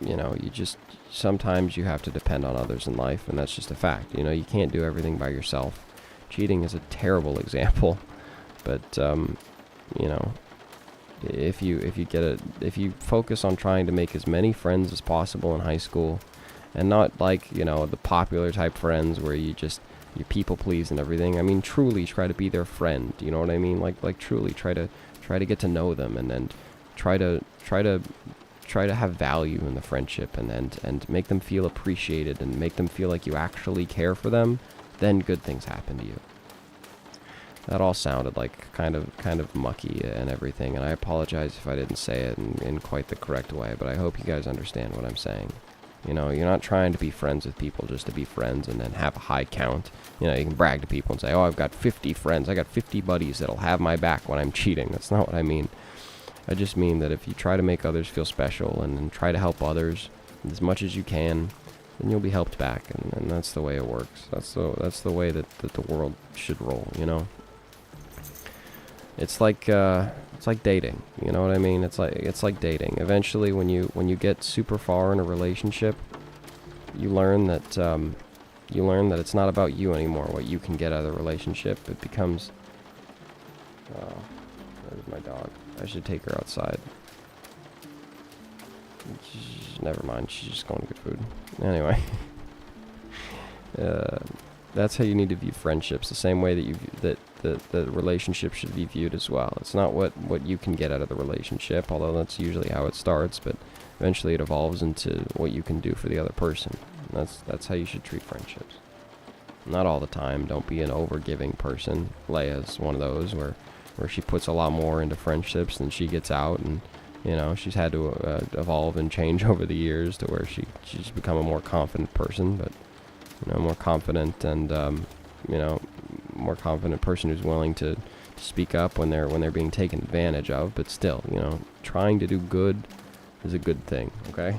S1: you know, you just sometimes you have to depend on others in life, and that's just a fact. You know, you can't do everything by yourself. Cheating is a terrible example, but you know, if you focus on trying to make as many friends as possible in high school, and not like, you know, the popular type friends where you people please and everything. I mean, truly try to be their friend. You know what I mean? Like truly try to get to know them, and then try to have value in the friendship, and make them feel appreciated, and make them feel like you actually care for them. Then good things happen to you. That all sounded like kind of mucky and everything, and I apologize if I didn't say it in quite the correct way, but I hope you guys understand what I'm saying. You know, you're not trying to be friends with people just to be friends and then have a high count. You know, you can brag to people and say, oh, I've got 50 friends, I got 50 buddies that'll have my back when I'm cheating. That's not what I mean. I just mean that if you try to make others feel special and try to help others as much as you can, then you'll be helped back, and that's the way it works. That's the way that the world should roll, you know? It's like dating, you know what I mean? It's like dating. Eventually, when you get super far in a relationship, you learn that it's not about you anymore, what you can get out of the relationship. It becomes, oh, there's my dog. I should take her outside. Never mind, she's just going to get food. Anyway, that's how you need to view friendships, the same way that the relationship should be viewed as well. It's not what you can get out of the relationship, although that's usually how it starts, but eventually it evolves into what you can do for the other person. And that's how you should treat friendships. Not all the time. Don't be an over-giving person. Leia's one of those where she puts a lot more into friendships than she gets out, and you know, she's had to evolve and change over the years to where she's become a more confident person, but you know, more confident and you know, more confident person who's willing to speak up when they're being taken advantage of, but still, you know, trying to do good is a good thing, okay?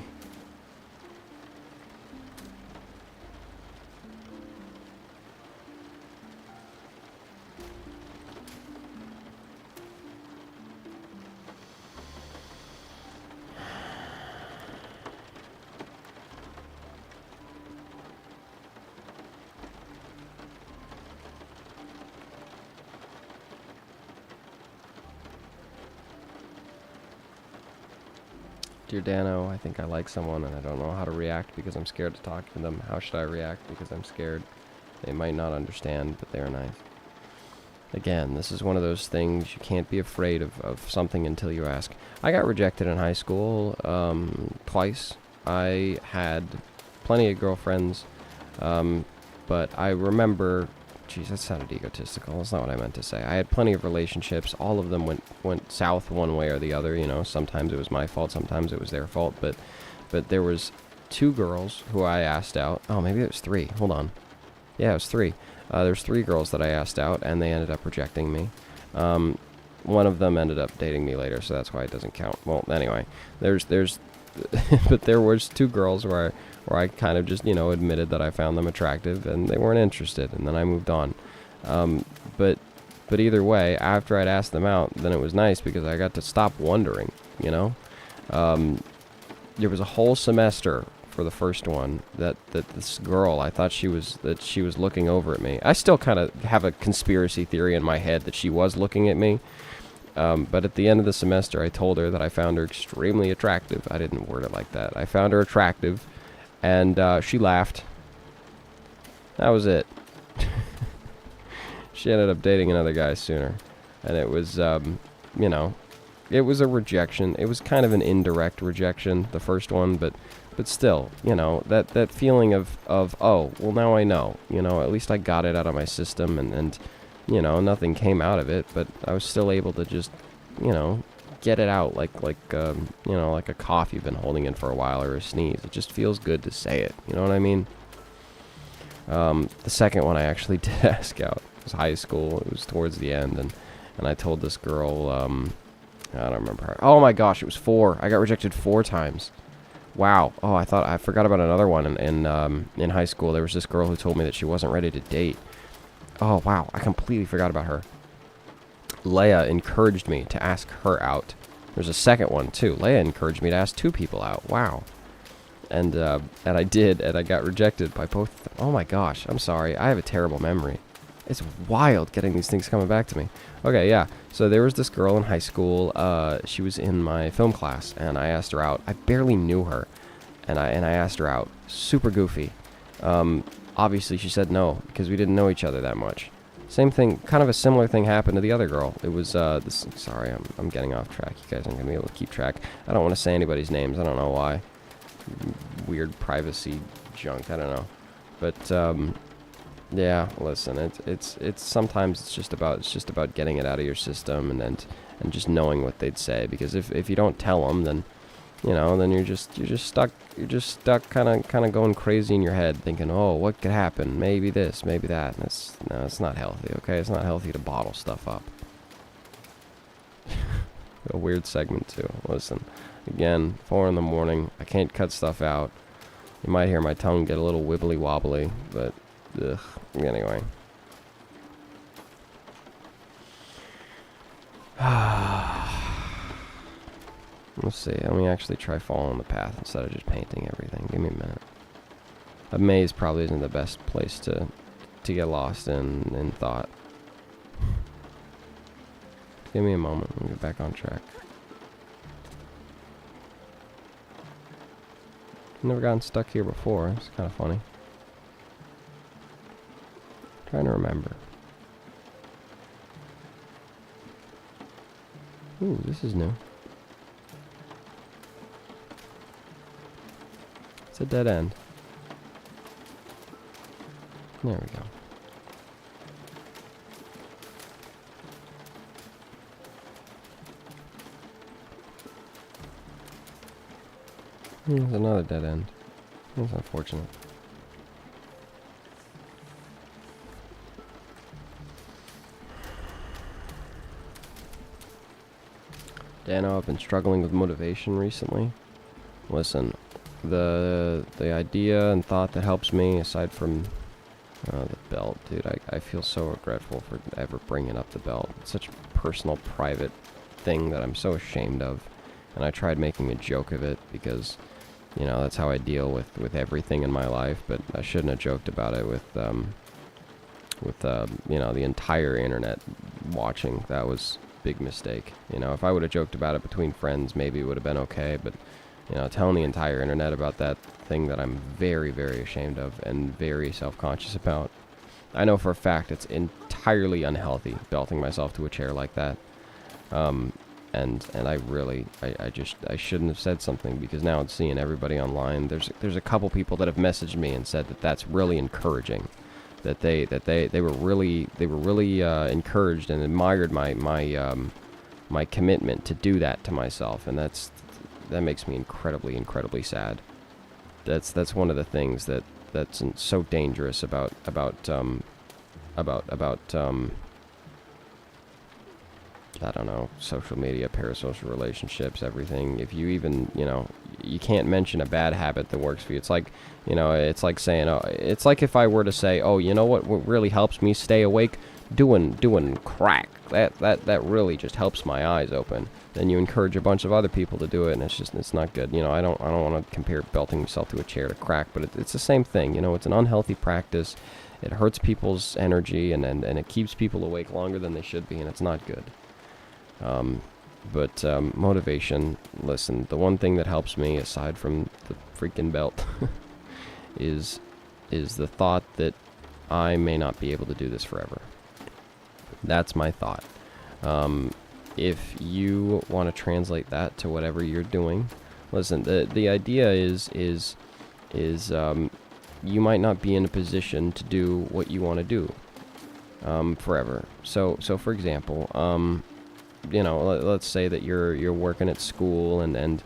S1: Dear Danno, I think I like someone and I don't know how to react because I'm scared to talk to them. How should I react? Because I'm scared. They might not understand, but they are nice. Again, this is one of those things, you can't be afraid of something until you ask. I got rejected in high school twice. I had plenty of girlfriends, but I remember... Jeez, that sounded egotistical. That's not what I meant to say. I had plenty of relationships. All of them went south one way or the other. You know, sometimes it was my fault, sometimes it was their fault. But there was 2 girls who I asked out. Oh, maybe it was 3. Hold on. Yeah, it was 3. There's 3 girls that I asked out, and they ended up rejecting me. One of them ended up dating me later, so that's why it doesn't count. Well, anyway, there's but there was 2 girls where I kind of just, you know, admitted that I found them attractive and they weren't interested, and then I moved on. But either way, after I'd asked them out, then it was nice because I got to stop wondering, you know. There was a whole semester for the first one that this girl, I thought she was looking over at me. I still kind of have a conspiracy theory in my head that she was looking at me. But at the end of the semester, I told her that I found her extremely attractive. I didn't word it like that. I found her attractive, and she laughed. That was it. She ended up dating another guy sooner. And it was, you know, it was a rejection. It was kind of an indirect rejection, the first one, but still, you know, that feeling of, oh, well, now I know. You know, at least I got it out of my system, and you know, nothing came out of it, but I was still able to just, you know, get it out like you know, like a cough you've been holding in for a while, or a sneeze. It just feels good to say it. You know what I mean? The second one I actually did ask out. It was high school. It was towards the end, and I told this girl, I don't remember her. Oh my gosh, it was 4. I got rejected 4 times. Wow. Oh, I forgot about another one in high school. There was this girl who told me that she wasn't ready to date. Oh, wow. I completely forgot about her. Leia encouraged me to ask her out. There's a second one, too. Leia encouraged me to ask 2 people out. Wow. And I did, and I got rejected by both of them. Oh, my gosh. I'm sorry. I have a terrible memory. It's wild getting these things coming back to me. Okay, yeah. So there was this girl in high school. She was in my film class, and I asked her out. I barely knew her, and I asked her out. Super goofy. Obviously, she said no, because we didn't know each other that much. Same thing, kind of a similar thing happened to the other girl. It was, sorry, I'm getting off track. You guys aren't going to be able to keep track. I don't want to say anybody's names. I don't know why. Weird privacy junk. I don't know. But, yeah, listen, it's sometimes it's just about getting it out of your system, and just knowing what they'd say, because if you don't tell them, then, you know, then you're just stuck kind of going crazy in your head, thinking, oh, what could happen? Maybe this, maybe that. And it's not healthy, okay? It's not healthy to bottle stuff up. A weird segment too. Listen, again, 4 in the morning. I can't cut stuff out. You might hear my tongue get a little wibbly wobbly, but ugh. Anyway. Let's see. Let me actually try following the path instead of just painting everything. Give me a minute. A maze probably isn't the best place to get lost in thought. Give me a moment. Let me get back on track. Never gotten stuck here before. It's kind of funny. Trying to remember. Ooh, this is new. It's a dead end. There we go. There's another dead end. That's unfortunate. Danno, I've been struggling with motivation recently. Listen, the idea and thought that helps me, aside from the belt, dude, I feel so regretful for ever bringing up the belt. It's such a personal, private thing that I'm so ashamed of. And I tried making a joke of it because, you know, that's how I deal with everything in my life. But I shouldn't have joked about it with you know, the entire internet watching. That was big mistake. You know, if I would have joked about it between friends, maybe it would have been okay, but, you know, telling the entire internet about that thing that I'm very, very ashamed of and very self-conscious about. I know for a fact it's entirely unhealthy, belting myself to a chair like that. And I shouldn't have said something, because now I'm seeing everybody online. There's a couple people that have messaged me and said that that's really encouraging. That they were really encouraged and admired my commitment to do that to myself, and that makes me incredibly sad. That's one of the things that's so dangerous about I don't know, social media, parasocial relationships, everything. If you even, you know, you can't mention a bad habit that works for you. It's like, you know, it's like saying, oh, it's like if I were to say, oh, you know what really helps me stay awake? Doing crack. That really just helps my eyes open. Then you encourage a bunch of other people to do it, and it's not good. You know, I don't want to compare belting yourself to a chair to crack, but it's the same thing. You know, it's an unhealthy practice. It hurts people's energy, and it keeps people awake longer than they should be, and it's not good. But motivation, listen, the one thing that helps me, aside from the freaking belt, is the thought that I may not be able to do this forever. That's my thought. If you want to translate that to whatever you're doing, listen, the idea is you might not be in a position to do what you want to do forever. So for example, you know, let's say that you're working at school and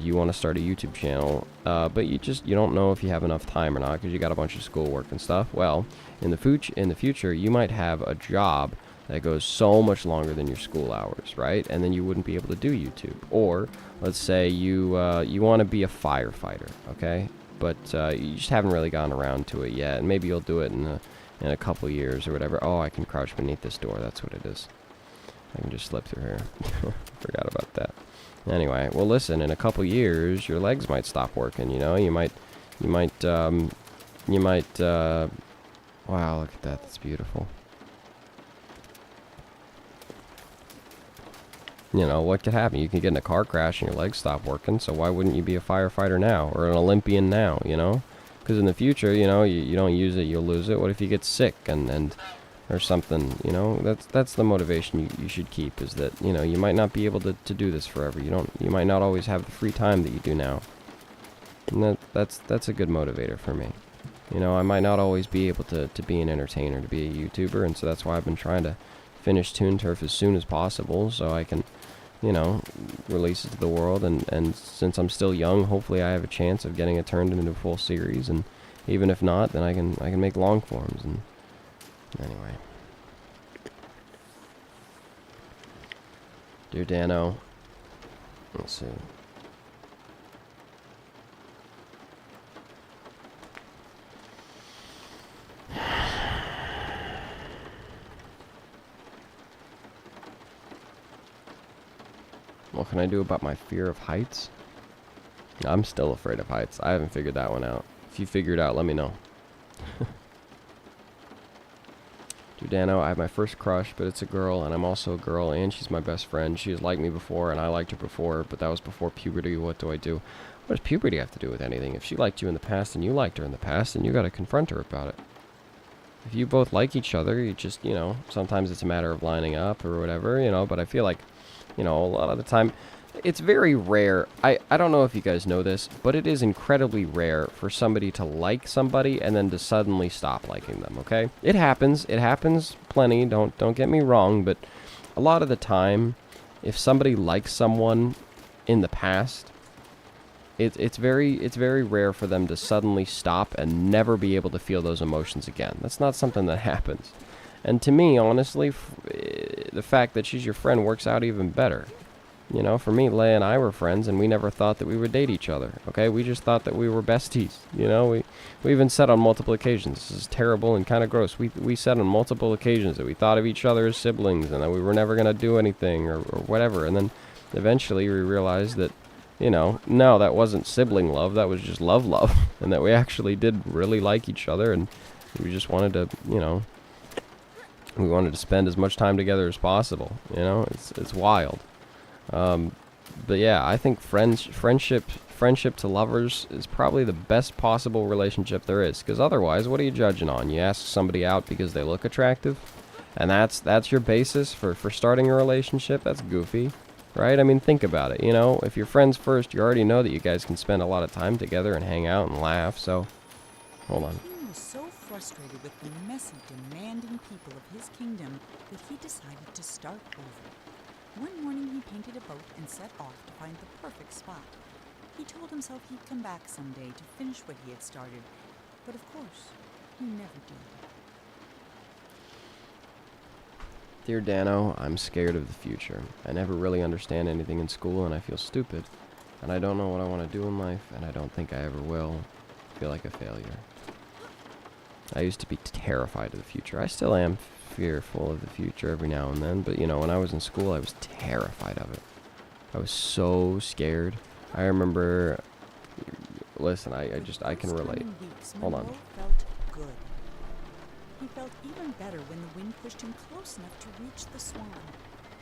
S1: you want to start a YouTube channel, but you don't know if you have enough time or not because you got a bunch of schoolwork and stuff. Well, in the future, you might have a job that goes so much longer than your school hours, right? And then you wouldn't be able to do YouTube. Or let's say you want to be a firefighter, okay? But you just haven't really gotten around to it yet, and maybe you'll do it in a couple years or whatever. Oh, I can crouch beneath this door. That's what it is. I can just slip through here. Forgot about that. Anyway, well, listen. In a couple years, your legs might stop working. You know, you might. Wow, look at that. That's beautiful. You know, what could happen? You could get in a car crash and your legs stop working, so why wouldn't you be a firefighter now? Or an Olympian now, you know? Because in the future, you know, you don't use it, you'll lose it. What if you get sick and or something, you know? That's the motivation you should keep, is that, you know, you might not be able to do this forever. You might not always have the free time that you do now. And that's a good motivator for me. You know, I might not always be able to be an entertainer, to be a YouTuber, and so that's why I've been trying to finish Toon Turf as soon as possible so I can, you know, release it to the world, and since I'm still young, hopefully I have a chance of getting it turned into a full series, and even if not, then I can make long forms. And anyway, dear Danno, let's see. What can I do about my fear of heights? I'm still afraid of heights. I haven't figured that one out. If you figure it out, let me know. Dear Danno, I have my first crush, but it's a girl, and I'm also a girl, and she's my best friend. She has liked me before, and I liked her before, but that was before puberty. What do I do? What does puberty have to do with anything? If she liked you in the past, and you liked her in the past, then you gotta confront her about it. If you both like each other, you just, you know, sometimes it's a matter of lining up or whatever, you know, but I feel like, you know, a lot of the time, it's very rare. I don't know if you guys know this, but it is incredibly rare for somebody to like somebody and then to suddenly stop liking them, okay? It happens. It happens plenty. Don't get me wrong, but a lot of the time, if somebody likes someone in the past, it's very rare for them to suddenly stop and never be able to feel those emotions again. That's not something that happens. And to me, honestly, the fact that she's your friend works out even better. You know, for me, Leia and I were friends, and we never thought that we would date each other, okay? We just thought that we were besties, you know? We even said on multiple occasions, this is terrible and kind of gross, we said on multiple occasions that we thought of each other as siblings and that we were never going to do anything or whatever. And then eventually we realized that, you know, no, that wasn't sibling love, that was just love, and that we actually did really like each other, and we just wanted to, you know, we wanted to spend as much time together as possible. You know, it's wild. But yeah, I think friendship to lovers is probably the best possible relationship there is. Because otherwise, what are you judging on? You ask somebody out because they look attractive, and that's your basis for starting a relationship? That's goofy, right? I mean, think about it. You know, if you're friends first, you already know that you guys can spend a lot of time together and hang out and laugh. So, hold on.
S2: He was so frustrated with the messy, demanding people of his kingdom that he decided to start over. One morning he painted a boat and set off to find the perfect spot. He told himself he'd come back someday to finish what he had started, but of course, he never did.
S1: Dear Danno, I'm scared of the future. I never really understand anything in school, and I feel stupid. And I don't know what I want to do in life, and I don't think I ever will. I feel like a failure. I used to be terrified of the future. I still am fearful of the future every now and then, but you know, when I was in school, I was terrified of it. I was so scared. I remember, listen, I can relate. Hold on.
S2: Felt good. He felt even better when the wind pushed him close enough to reach the Swan.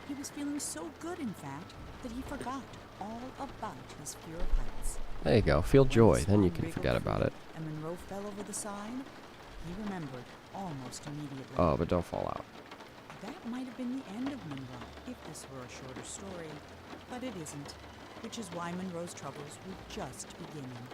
S2: He was feeling so good, in fact, that he forgot all about his fear of heights.
S1: There you go. Feel
S2: When
S1: joy.
S2: the
S1: Then you
S2: swan
S1: can
S2: wriggled
S1: forget about
S2: free
S1: it.
S2: And Monroe fell over the side. He remembered almost immediately.
S1: Oh, but don't fall out.
S2: That might have been the end of Monroe if this were a shorter story, but it isn't, which is why Monroe's troubles were just beginning.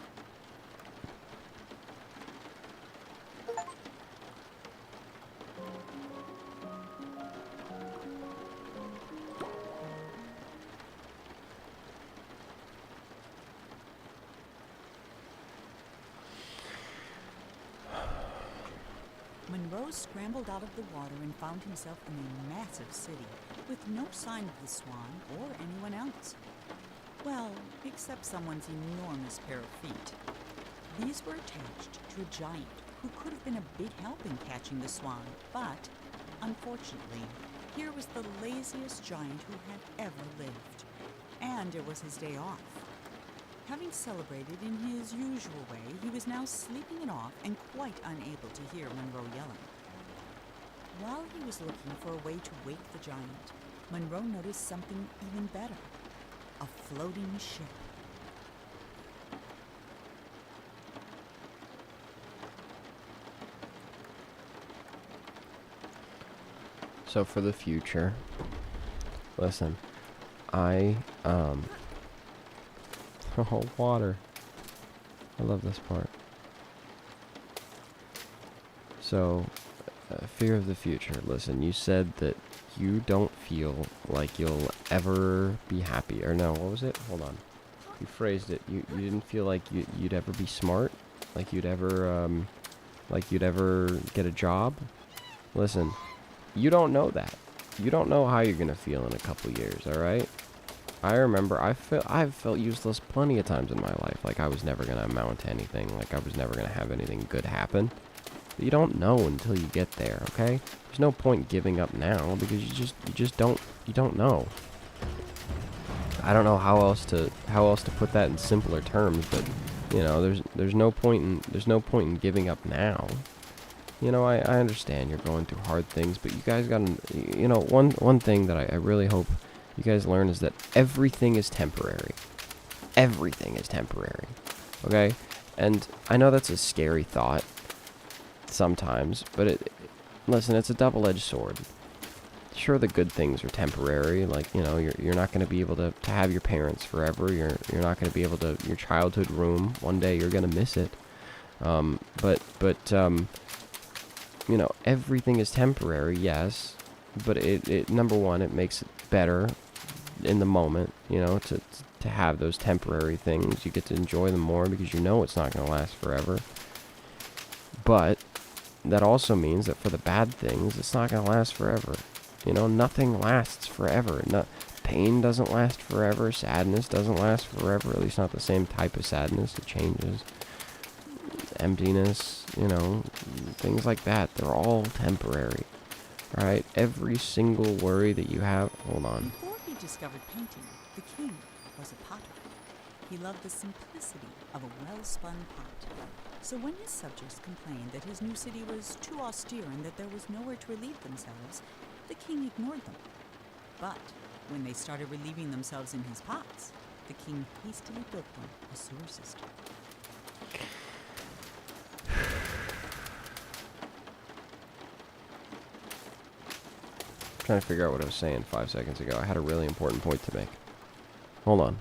S2: Monroe scrambled out of the water and found himself in a massive city with no sign of the Swan or anyone else. Well, except someone's enormous pair of feet. These were attached to a giant who could have been a big help in catching the Swan, but, unfortunately, here was the laziest giant who had ever lived. And it was his day off. Having celebrated in his usual way, he was now sleeping it off and quite unable to hear Monroe yelling. While he was looking for a way to wake the giant, Monroe noticed something even better: a floating ship.
S1: So for the future, listen, oh, water. I love this part. So, fear of the future. Listen, you said that you don't feel like you'll ever be happy. Or no, what was it? Hold on. You phrased it. You didn't feel like you'd ever be smart? Like you'd ever get a job? Listen, you don't know that. You don't know how you're gonna feel in a couple years, alright? I remember I've felt useless plenty of times in my life. Like I was never gonna amount to anything. Like I was never gonna have anything good happen. But you don't know until you get there, okay? There's no point giving up now because you don't know. I don't know how else to put that in simpler terms, but you know, there's no point in giving up now. You know, I understand you're going through hard things, but you guys gotta, you know, one thing that I really hope you guys learn is that everything is temporary. Everything is temporary. Okay? And I know that's a scary thought sometimes, but listen, it's a double-edged sword. Sure, the good things are temporary, like, you know, you're not going to be able to have your parents forever. You're not going to be able to, your childhood room, one day you're going to miss it. But you know, everything is temporary, yes, but it number one, it makes it better in the moment, you know, to have those temporary things. You get to enjoy them more because you know it's not going to last forever. But that also means that for the bad things, it's not going to last forever. You know, nothing lasts forever. Pain doesn't last forever. Sadness doesn't last forever, at least not the same type of sadness. It changes. Emptiness, you know, things like that. They're all temporary. Right? Every single worry that you have... Hold on.
S2: Before he discovered painting, the king was a potter. He loved the simplicity of a well-spun pot. So when his subjects complained that his new city was too austere and that there was nowhere to relieve themselves, the king ignored them. But when they started relieving themselves in his pots, the king hastily built them a sewer system.
S1: Trying to figure out what I was saying 5 seconds ago. I had a really important point to make. Hold on.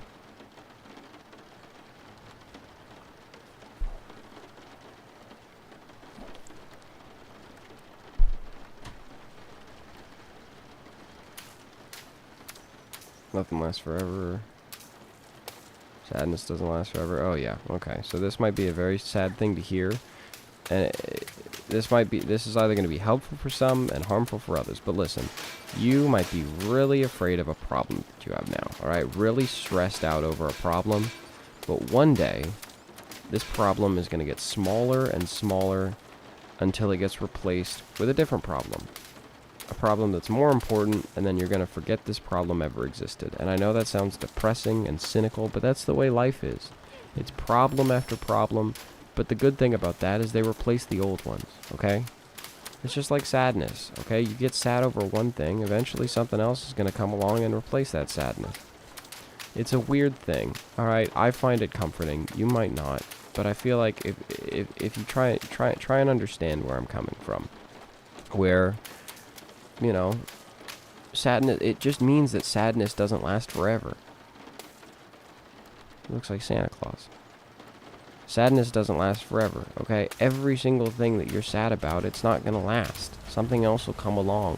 S1: Nothing lasts forever. Sadness doesn't last forever. Oh yeah, okay. So this might be a very sad thing to hear, and this is either going to be helpful for some and harmful for others. But listen, you might be really afraid of a problem that you have now. All right, really stressed out over a problem, but one day, this problem is going to get smaller and smaller until it gets replaced with a different problem. A problem that's more important, and then you're going to forget this problem ever existed. And I know that sounds depressing and cynical, but that's the way life is. It's problem after problem, but the good thing about that is they replace the old ones, okay? It's just like sadness, okay? You get sad over one thing, eventually something else is going to come along and replace that sadness. It's a weird thing, alright? I find it comforting. You might not. But I feel like if you try and understand where I'm coming from. Where, you know, sadness, it just means that sadness doesn't last forever. It looks like Santa Claus. Sadness doesn't last forever, okay? Every single thing that you're sad about, it's not going to last. Something else will come along.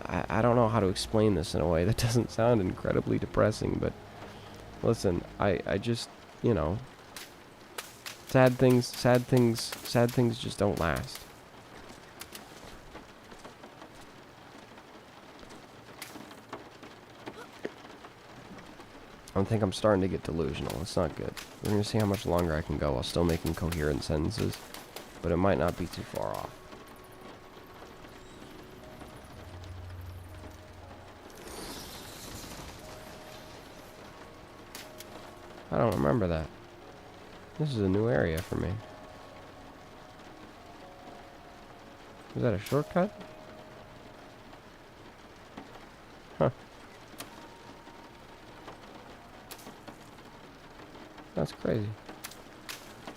S1: I don't know how to explain this in a way that doesn't sound incredibly depressing, but listen, I just, you know, sad things just don't last. I think I'm starting to get delusional. It's not good. We're going to see how much longer I can go while still making coherent sentences, but it might not be too far off. I don't remember that. This is a new area for me. Is that a shortcut? Huh. That's crazy.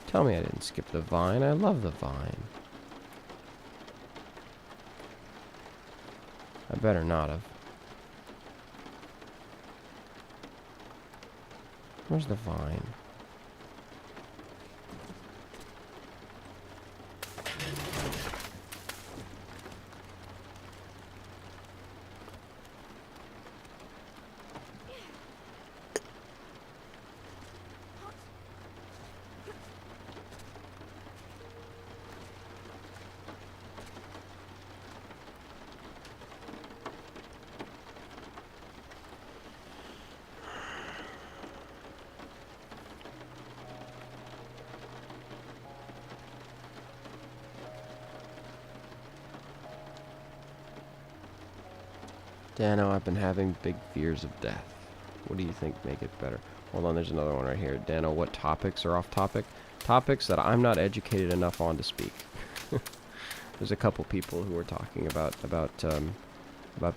S1: Tell me I didn't skip the vine. I love the vine. I better not have. Where's the vine? Danno, I've been having big fears of death. What do you think make it better? Hold on, there's another one right here. Danno, what topics are off topic? Topics that I'm not educated enough on to speak. There's a couple people who are talking about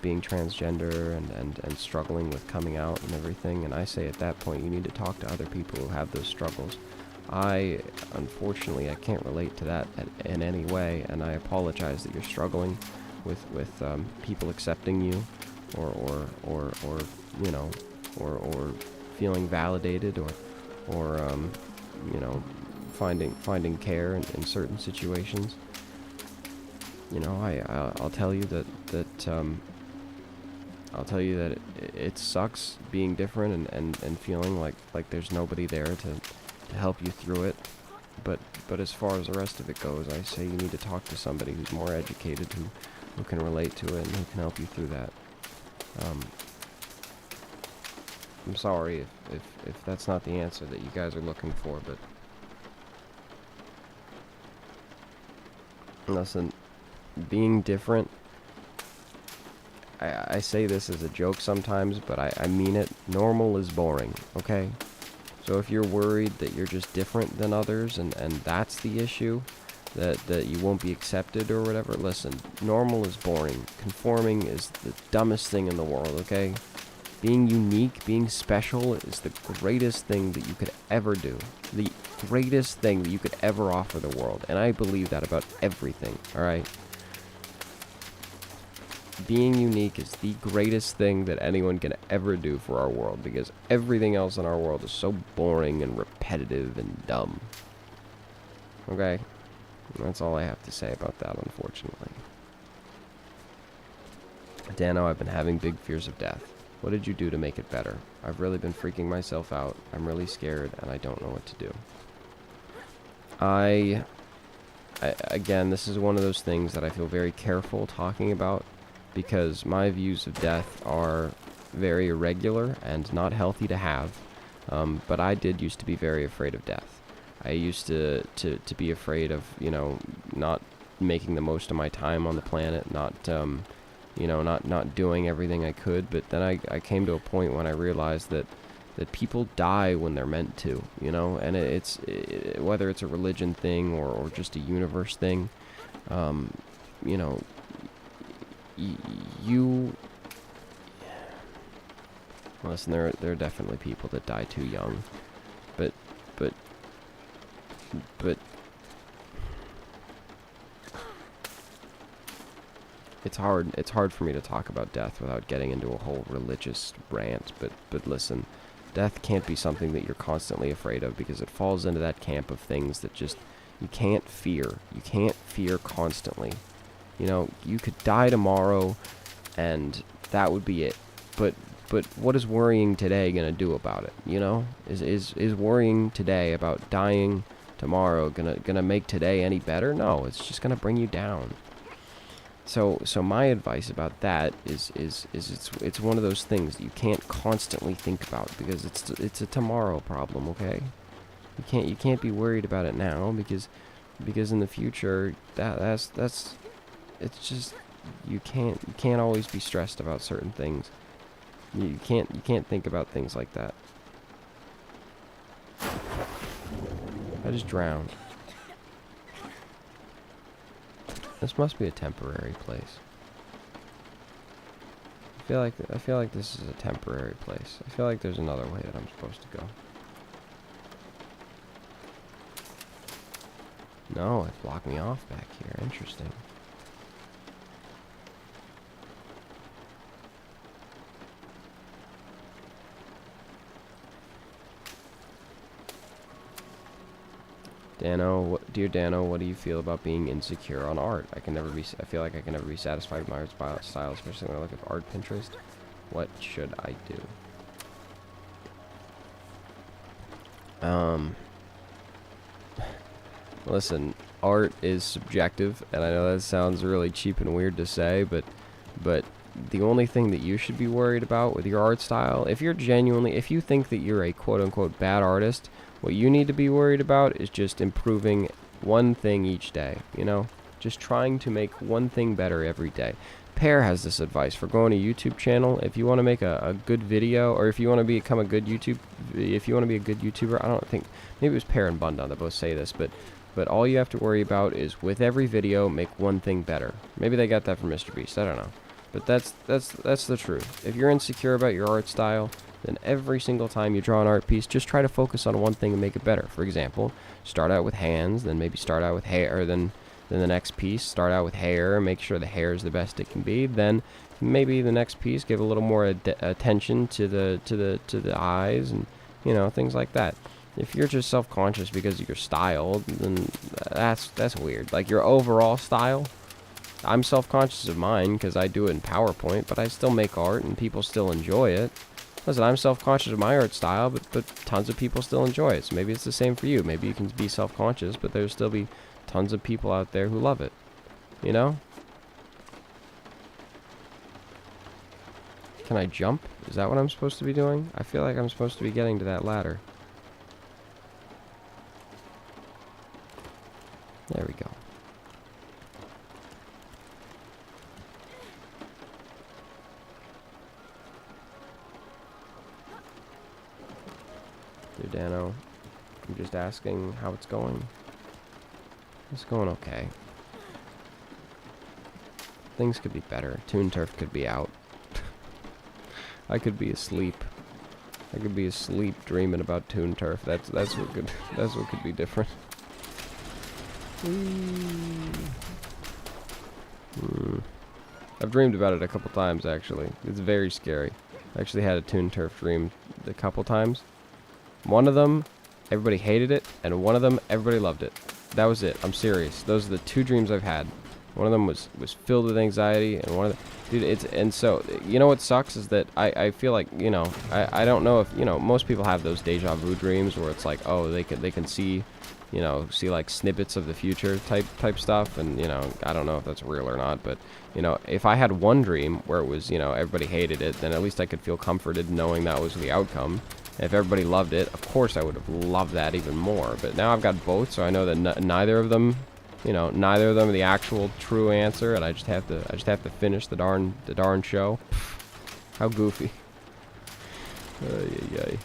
S1: being transgender and struggling with coming out and everything, and I say at that point you need to talk to other people who have those struggles. Unfortunately, I can't relate to that in any way, and I apologize that you're struggling with people accepting you, or you know, or feeling validated, or you know, finding care in certain situations. You know, I'll tell you that it sucks being different and feeling like there's nobody there to help you through it. But as far as the rest of it goes, I say you need to talk to somebody who's more educated, who can relate to it and who can help you through that. I'm sorry if that's not the answer that you guys are looking for, but listen, being different, I say this as a joke sometimes, but I mean it. Normal is boring, okay? So if you're worried that you're just different than others and that's the issue, that you won't be accepted or whatever, listen, normal is boring. Conforming is the dumbest thing in the world, okay? Being unique, being special is the greatest thing that you could ever do. The greatest thing that you could ever offer the world. And I believe that about everything, alright? Being unique is the greatest thing that anyone can ever do for our world, because everything else in our world is so boring and repetitive and dumb. Okay? That's all I have to say about that, unfortunately. Danno, I've been having big fears of death. What did you do to make it better? I've really been freaking myself out. I'm really scared, and I don't know what to do. Again, this is one of those things that I feel very careful talking about, because my views of death are very irregular and not healthy to have. But I did used to be very afraid of death. I used to be afraid of, you know, not making the most of my time on the planet, not doing everything I could. But then I came to a point when I realized that people die when they're meant to, you know, and whether it's a religion thing or just a universe thing, You know, you... Listen, there are definitely people that die too young. But... It's hard for me to talk about death without getting into a whole religious rant, but listen, death can't be something that you're constantly afraid of, because it falls into that camp of things that just you can't fear. You can't fear constantly. You know, you could die tomorrow and that would be it. But what is worrying today going to do about it, you know? Is worrying today about dying tomorrow going to make today any better? No, it's just going to bring you down. So my advice about that is it's one of those things that you can't constantly think about, because it's a tomorrow problem, okay? You can't be worried about it now, because in the future that's it's just you can't always be stressed about certain things. You can't think about things like that. I just drowned. This must be a temporary place. I feel like this is a temporary place. I feel like there's another way that I'm supposed to go. No, it blocked me off back here. Interesting. Danno, dear Danno, what do you feel about being insecure on art? I feel like I can never be satisfied with my art style, especially when I look at art Pinterest. What should I do? Listen, art is subjective, and I know that sounds really cheap and weird to say, but the only thing that you should be worried about with your art style, if you think that you're a quote-unquote bad artist, what you need to be worried about is just improving one thing each day, you know? Just trying to make one thing better every day. Pear has this advice for growing a YouTube channel. If you want to make a good video, or if you want to become a good YouTuber, I don't think, maybe it was Pear and Bundan that both say this, but all you have to worry about is with every video, make one thing better. Maybe they got that from Mr. Beast, I don't know. But that's the truth. If you're insecure about your art style, then every single time you draw an art piece, just try to focus on one thing and make it better. For example, start out with hands, then maybe start out with hair, then the next piece, start out with hair, make sure the hair is the best it can be. Then maybe the next piece, give a little more attention to the eyes, and you know, things like that. If you're just self-conscious because of your style, then that's weird. Like your overall style, I'm self-conscious of mine because I do it in PowerPoint, but I still make art and people still enjoy it. Listen, I'm self-conscious of my art style, but tons of people still enjoy it. So maybe it's the same for you. Maybe you can be self-conscious, but there'll still be tons of people out there who love it. You know? Can I jump? Is that what I'm supposed to be doing? I feel like I'm supposed to be getting to that ladder. There we go. Dear Danno, I'm just asking how it's going. It's going okay. Things could be better. Toon Turf could be out. I could be asleep. I could be asleep dreaming about Toon Turf. That's what could be different. I've dreamed about it a couple times actually. It's very scary. I actually had a Toon Turf dream a couple times. One of them, everybody hated it, and one of them, everybody loved it. That was it. I'm serious. Those are the two dreams I've had. One of them was filled with anxiety, and one of the... Dude, and so, you know what sucks is that I feel like, you know, I don't know if, you know, most people have those deja vu dreams where it's like, oh, they can see, you know, see like snippets of the future type stuff, and, you know, I don't know if that's real or not, but, you know, if I had one dream where it was, you know, everybody hated it, then at least I could feel comforted knowing that was the outcome. If everybody loved it, of course I would have loved that even more. But now I've got both, so I know that neither of them, you know, neither of them are the actual true answer, and I just have to finish the darn show. How goofy. Ay.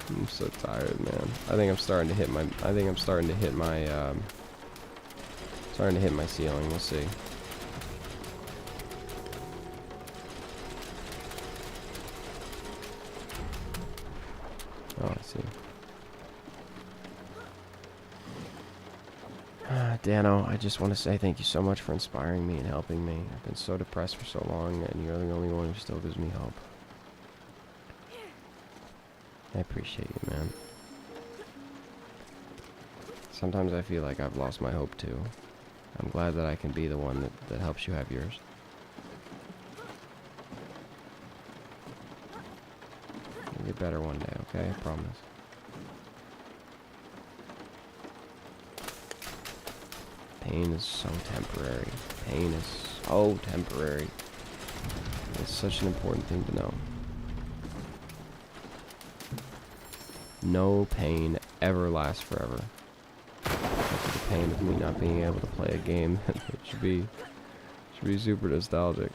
S1: I'm so tired, man. I think I'm starting to hit my Starting to hit my ceiling. We'll see. Oh, I see. Danno, I just want to say thank you so much for inspiring me and helping me. I've been so depressed for so long, and you're the only one who still gives me hope. I appreciate you, man. Sometimes I feel like I've lost my hope, too. I'm glad that I can be the one that helps you have yours. You'll get better one day, okay? I promise. Pain is so temporary. Pain is so temporary. It's such an important thing to know. No pain ever lasts forever. After the pain of me not being able to play a game, it should be super nostalgic.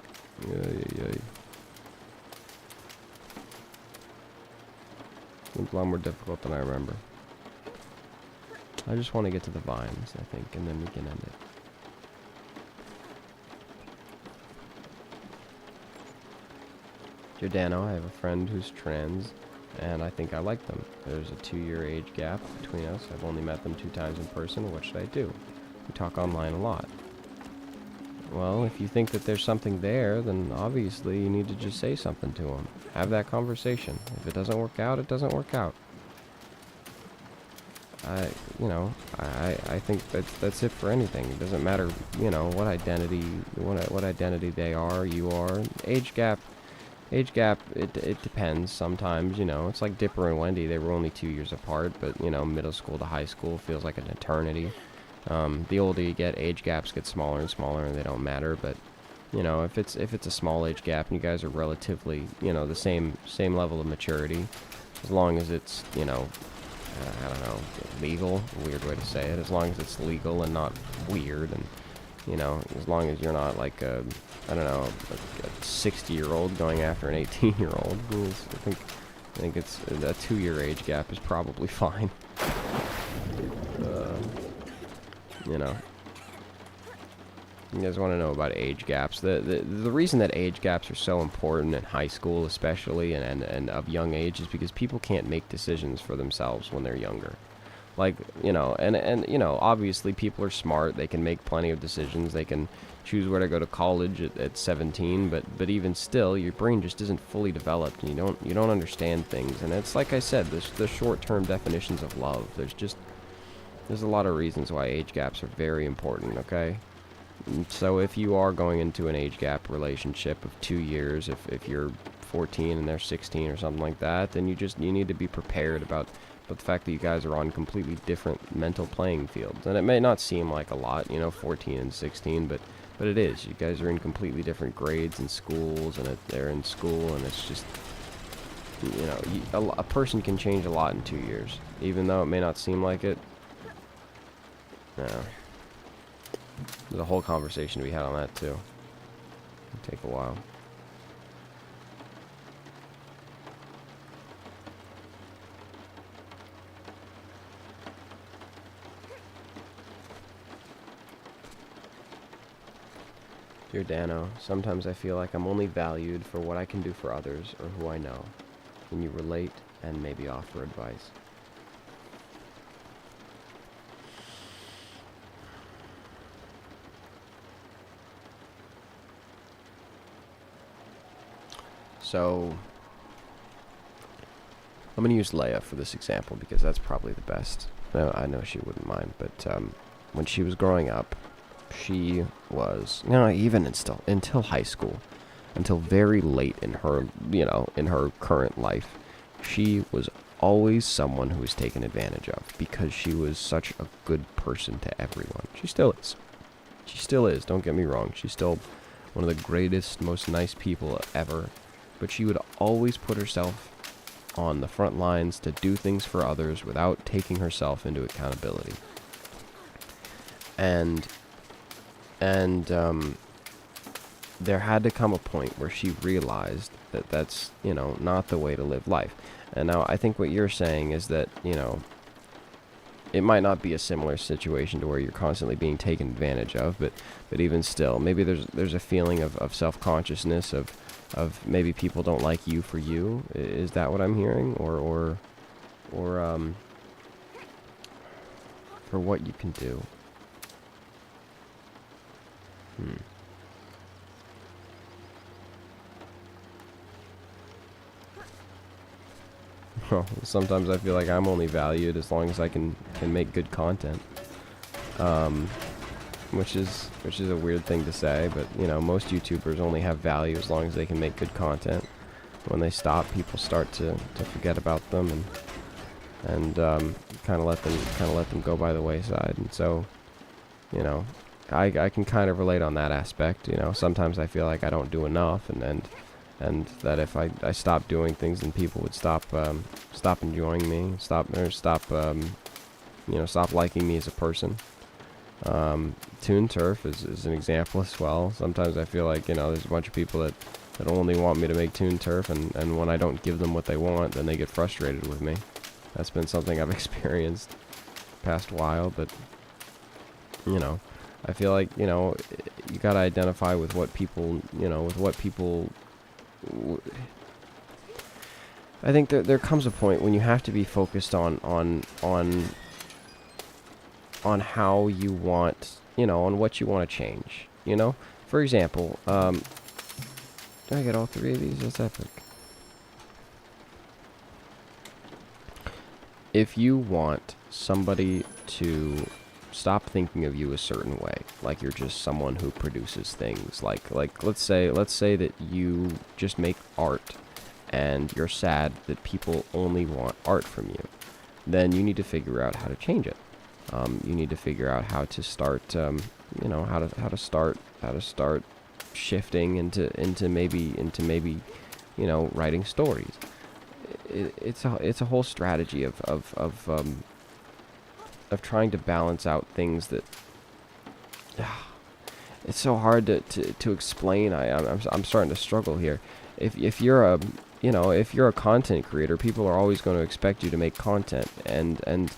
S1: It's a lot more difficult than I remember. I just want to get to the vines, I think, and then we can end it. Dear Danno, I have a friend who's trans, and I think I like them. There's a 2-year age gap between us. I've only met them 2 times in person. What should I do? We talk online a lot. Well, if you think that there's something there, then obviously you need to just say something to them. Have that conversation. If it doesn't work out, it doesn't work out. I think that's it for anything. It doesn't matter, what identity they are, you are. Age gap, it depends sometimes, It's like Dipper and Wendy. They were only 2 years apart, but, middle school to high school feels like an eternity. The older you get, age gaps get smaller and smaller, and they don't matter. But, if it's a small age gap and you guys are relatively, the same level of maturity, as long as it's, I don't know, legal, weird way to say it, as long as it's legal and not weird, and, as long as you're not like a 60-year-old going after an 18-year-old, I think it's a 2-year age gap is probably fine. You guys want to know about age gaps. The reason that age gaps are so important in high school especially and of young age is because people can't make decisions for themselves when they're younger. Like, obviously people are smart. They can make plenty of decisions. They can choose where to go to college at 17, but even still, your brain just isn't fully developed, and you don't understand things. And it's like I said, the short-term definitions of love. There's a lot of reasons why age gaps are very important, okay? So if you are going into an age gap relationship of 2 years, if you're 14 and they're 16 or something like that, then you need to be prepared about the fact that you guys are on completely different mental playing fields. And it may not seem like a lot, 14 and 16, but it is. You guys are in completely different grades and schools, and they're in school, and it's just, a person can change a lot in 2 years, even though it may not seem like it. There's a whole conversation to be had on that, too. It'll take a while. Dear Danno, sometimes I feel like I'm only valued for what I can do for others or who I know. Can you relate and maybe offer advice? So, I'm going to use Leia for this example because that's probably the best. No, I know she wouldn't mind, but when she was growing up, she was, even until high school, until very late in her, in her current life, she was always someone who was taken advantage of because she was such a good person to everyone. She still is. She still is, don't get me wrong. She's still one of the greatest, most nice people ever. But she would always put herself on the front lines to do things for others without taking herself into accountability. And there had to come a point where she realized that that's, not the way to live life. And now I think what you're saying is that, it might not be a similar situation to where you're constantly being taken advantage of, but even still, maybe there's a feeling of self-consciousness of maybe people don't like you for you. Is that what I'm hearing, or for what you can do? Well, sometimes I feel like I'm only valued as long as I can make good content, which is a weird thing to say, but you know, most YouTubers only have value as long as they can make good content. When they stop, people start to forget about them and kind of let them go by the wayside. And so, you know, I can kind of relate on that aspect. You know, sometimes I feel like I don't do enough, and that if I stop doing things, then people would stop enjoying me, stop liking me as a person. Toon Turf is an example as well. Sometimes I feel like, you know, there's a bunch of people that only want me to make Toon Turf, and when I don't give them what they want, then they get frustrated with me. That's been something I've experienced the past while, but, you know, I feel like, you know, you gotta identify with what people, you know, I think there comes a point when you have to be focused on how you want, you know, on what you want to change, you know? For example, did I get all three of these? That's epic. If you want somebody to stop thinking of you a certain way, like you're just someone who produces things, like let's say that you just make art and you're sad that people only want art from you, then you need to figure out how to change it. You need to figure out how to start, you know, how to start shifting into maybe, you know, writing stories. It's a whole strategy of trying to balance out things that it's so hard to explain. I'm starting to struggle here. If you're a, you know, if you're a content creator, people are always going to expect you to make content, and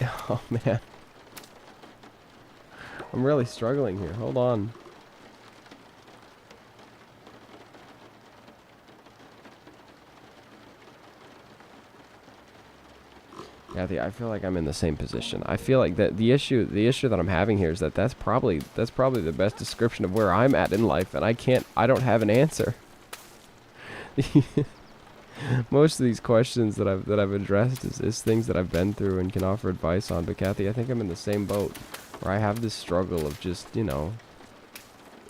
S1: oh man, I'm really struggling here. Hold on. Yeah, I feel like I'm in the same position. I feel like that the issue that I'm having here is that's probably the best description of where I'm at in life, and I don't have an answer. Most of these questions that I've addressed is things that I've been through and can offer advice on. But Kathy, I think I'm in the same boat where I have this struggle of just, you know,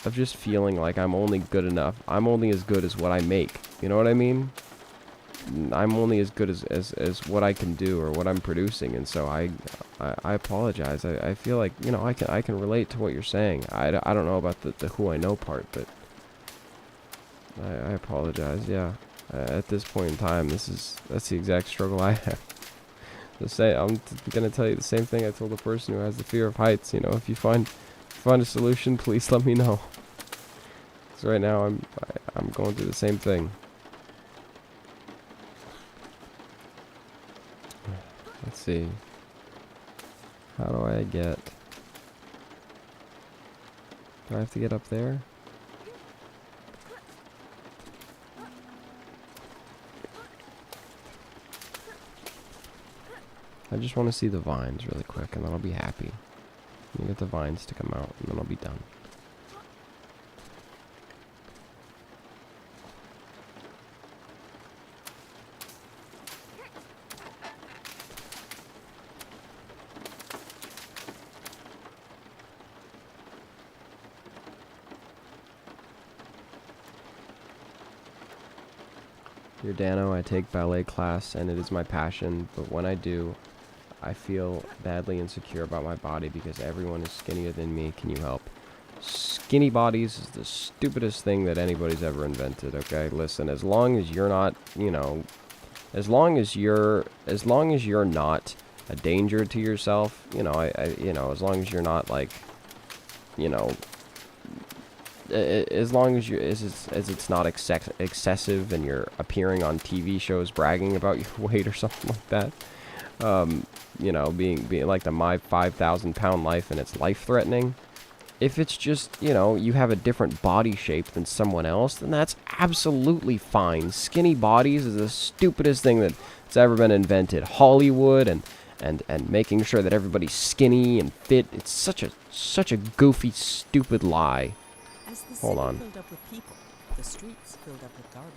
S1: of just feeling like I'm only good enough. I'm only as good as what I make. You know what I mean? I'm only as good as what I can do or what I'm producing, and so I apologize. I feel like, you know, I can relate to what you're saying. I don't know about the who I know part, but I apologize. Yeah, at this point in time, that's the exact struggle I have. I'm gonna tell you the same thing I told the person who has the fear of heights. You know, if you find a solution, please let me know. So right now I'm going through the same thing. Let's see. How do I get... Do I have to get up there? I just want to see the vines really quick, and then I'll be happy. You get the vines to come out, and then I'll be done. Dear Danno, I take ballet class and it is my passion, but when I do, I feel badly insecure about my body because everyone is skinnier than me. Can you help? Skinny bodies is the stupidest thing that anybody's ever invented, okay? Listen, as long as you're not, you know, as long as you're not a danger to yourself, you know, you know, as long as you're not like, you know, as long as it's not excessive and you're appearing on TV shows bragging about your weight or something like that, you know, being like the my 5,000-pound life and it's life-threatening. If it's just, you know, you have a different body shape than someone else, then that's absolutely fine. Skinny bodies is the stupidest thing that's ever been invented. Hollywood and making sure that everybody's skinny and fit. It's such a goofy, stupid lie.
S2: As the
S1: Hold
S2: city
S1: on.
S2: filled up with people, the streets filled up with garbage.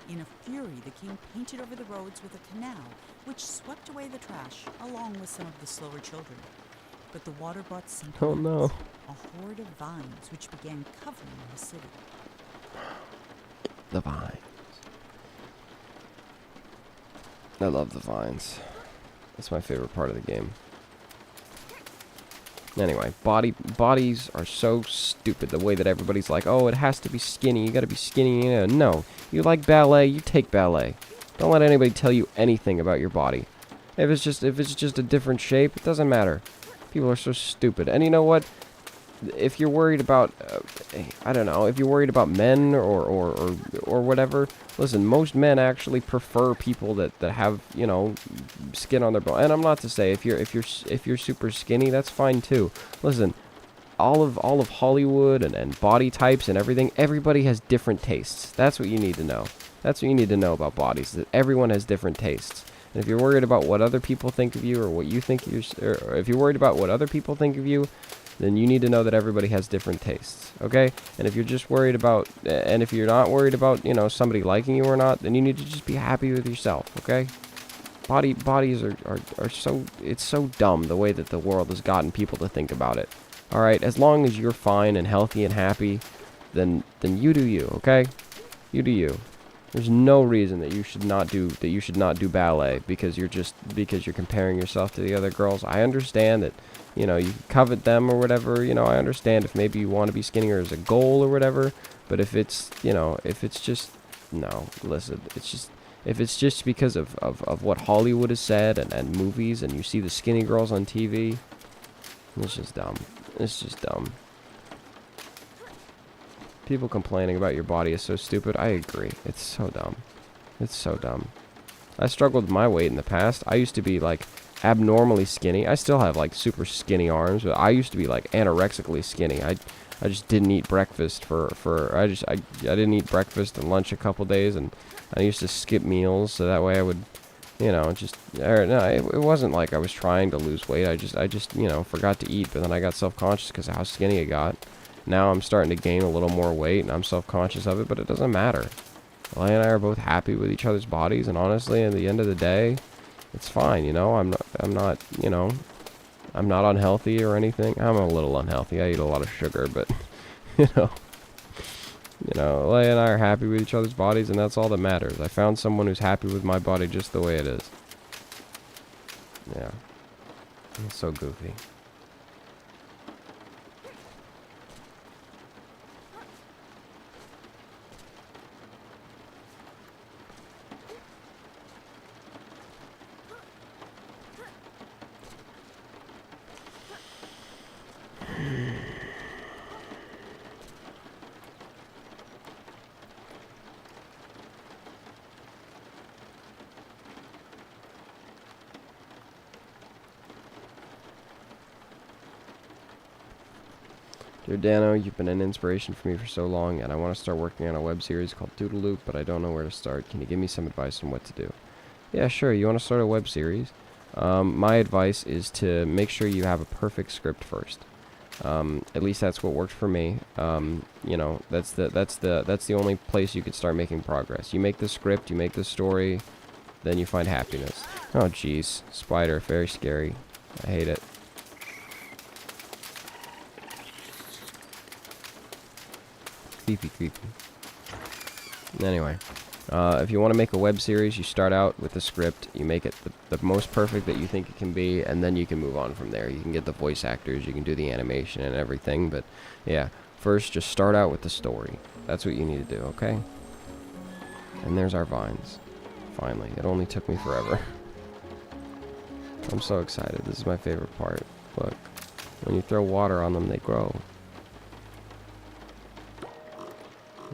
S2: In a fury, the king painted over the roads with a canal, which swept away the trash, along with some of the slower children. But the water brought something
S1: Oh no.
S2: else, a horde of vines, which began covering the city.
S1: The vines. I love the vines. That's my favorite part of the game. Anyway, bodies are so stupid. The way that everybody's like, oh, it has to be skinny. You gotta be skinny. No. You like ballet, you take ballet. Don't let anybody tell you anything about your body. If it's just a different shape, it doesn't matter. People are so stupid. And you know what? If you're worried about, I don't know, if you're worried about men or whatever, listen, most men actually prefer people that have, you know, skin on their bone. And I'm not to say if you're super skinny, that's fine too. Listen, all of Hollywood and body types and everything, everybody has different tastes. That's what you need to know. That's what you need to know about bodies, that everyone has different tastes. And if you're worried about what other people think of you or what you think or if you're worried about what other people think of you, then you need to know that everybody has different tastes, okay? And if you're just worried about, and if you're not worried about, you know, somebody liking you or not, then you need to just be happy with yourself, okay? Bodies are so, it's so dumb the way that the world has gotten people to think about it. All right, as long as you're fine and healthy and happy, then you do you, okay? You do you. There's no reason that you should not do ballet because you're comparing yourself to the other girls. I understand that, you know, you covet them or whatever. You know, I understand if maybe you want to be skinnier as a goal or whatever. But if it's, you know, if it's just, no, listen, if it's just because of what Hollywood has said and movies and you see the skinny girls on TV, it's just dumb. It's just dumb. People complaining about your body is so stupid. I agree. It's so dumb. It's so dumb. I struggled with my weight in the past. I used to be like abnormally skinny. I still have like super skinny arms, but I used to be like anorexically skinny. I just didn't eat breakfast I didn't eat breakfast and lunch a couple days, and I used to skip meals so that way I would, you know, it wasn't like I was trying to lose weight. I just you know, forgot to eat, but then I got self-conscious because of how skinny I got. Now I'm starting to gain a little more weight, and I'm self-conscious of it, but it doesn't matter. Ellie and I are both happy with each other's bodies, and honestly, at the end of the day, it's fine, you know? I'm not, you know, I'm not unhealthy or anything. I'm a little unhealthy. I eat a lot of sugar, but, you know, Ellie and I are happy with each other's bodies, and that's all that matters. I found someone who's happy with my body just the way it is. Yeah. It's so goofy. Dear Danno, you've been an inspiration for me for so long, and I want to start working on a web series called Doodle Loop, but I don't know where to start. Can you give me some advice on what to do? Yeah, sure. You want to start a web series? My advice is to make sure you have a perfect script first. At least that's what worked for me. You know, that's the only place you could start making progress. You make the script, you make the story, then you find happiness. Oh, jeez. Spider, very scary. I hate it. Creepy. Anyway, if you want to make a web series, you start out with the script, you make it the most perfect that you think it can be, and then you can move on from there. You can get the voice actors, you can do the animation and everything, but yeah, first just start out with the story. That's what you need to do, okay? And there's our vines. Finally. It only took me forever. I'm so excited. This is my favorite part. Look, when you throw water on them, they grow.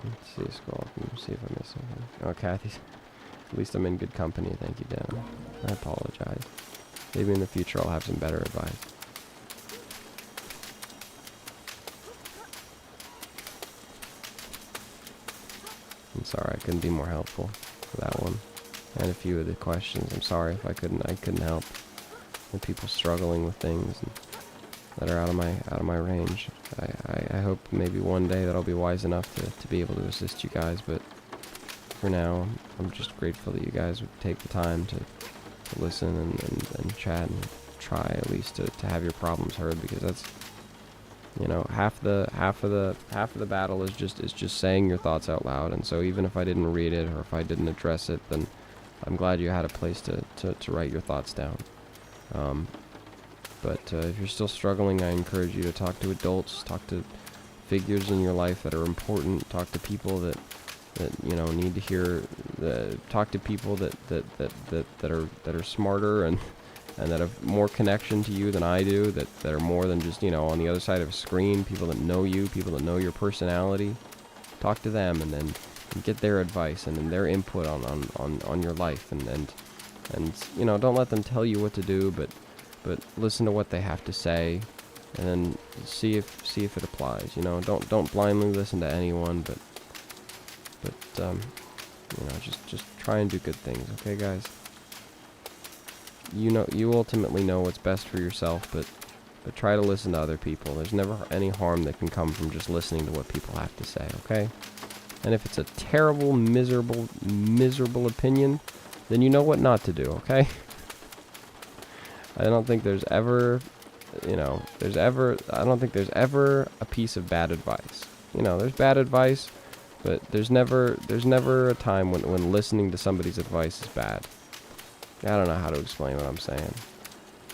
S1: Let's see, scroll up and see if I missed something. Oh, At least I'm in good company. Thank you, Danno. I apologize. Maybe in the future I'll have some better advice. I'm sorry I couldn't be more helpful for that one. And a few of the questions. I'm sorry if I couldn't help. With people struggling with things that are out of my range. I hope maybe one day that I'll be wise enough to be able to assist you guys, but for now I'm just grateful that you guys would take the time to listen and chat and try at least to have your problems heard, because that's, you know, half of the battle is just saying your thoughts out loud. And so even if I didn't read it or if I didn't address it, then I'm glad you had a place to write your thoughts down. But if you're still struggling, I encourage you to talk to adults, talk to figures in your life that are important, talk to people that you know need to hear, talk to people that are smarter and that have more connection to you than I do, that are more than just, you know, on the other side of a screen, people that know you, people that know your personality. Talk to them and then get their advice and then their input on your life, and you know, don't let them tell you what to do, but listen to what they have to say, and then see if it applies. You know, don't blindly listen to anyone, but you know, just try and do good things, okay, guys? You know, you ultimately know what's best for yourself, but try to listen to other people. There's never any harm that can come from just listening to what people have to say, okay? And if it's a terrible, miserable opinion, then you know what not to do, okay? I don't think there's ever, you know, I don't think there's ever a piece of bad advice. You know, there's bad advice, but there's never a time when listening to somebody's advice is bad. I don't know how to explain what I'm saying.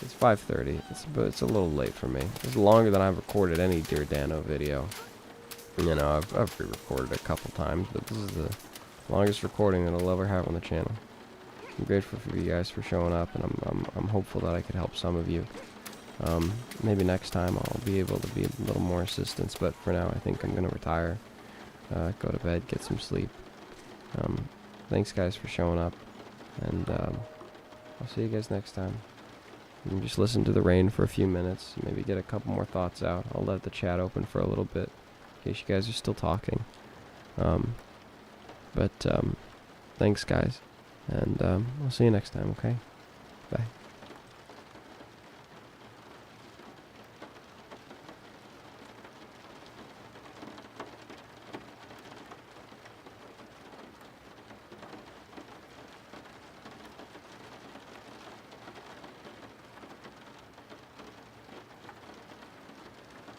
S1: It's 5:30. It's a little late for me. It's longer than I've recorded any Dear Danno video. You know, I've re-recorded a couple times, but this is the longest recording that I'll ever have on the channel. I'm grateful for you guys for showing up, and I'm hopeful that I could help some of you. Maybe next time I'll be able to be a little more assistance, but for now I think I'm gonna retire, go to bed, get some sleep. Thanks guys for showing up, and I'll see you guys next time. You can just listen to the rain for a few minutes, maybe get a couple more thoughts out. I'll let the chat open for a little bit, in case you guys are still talking. Thanks guys, and I'll see you next time, okay? Bye.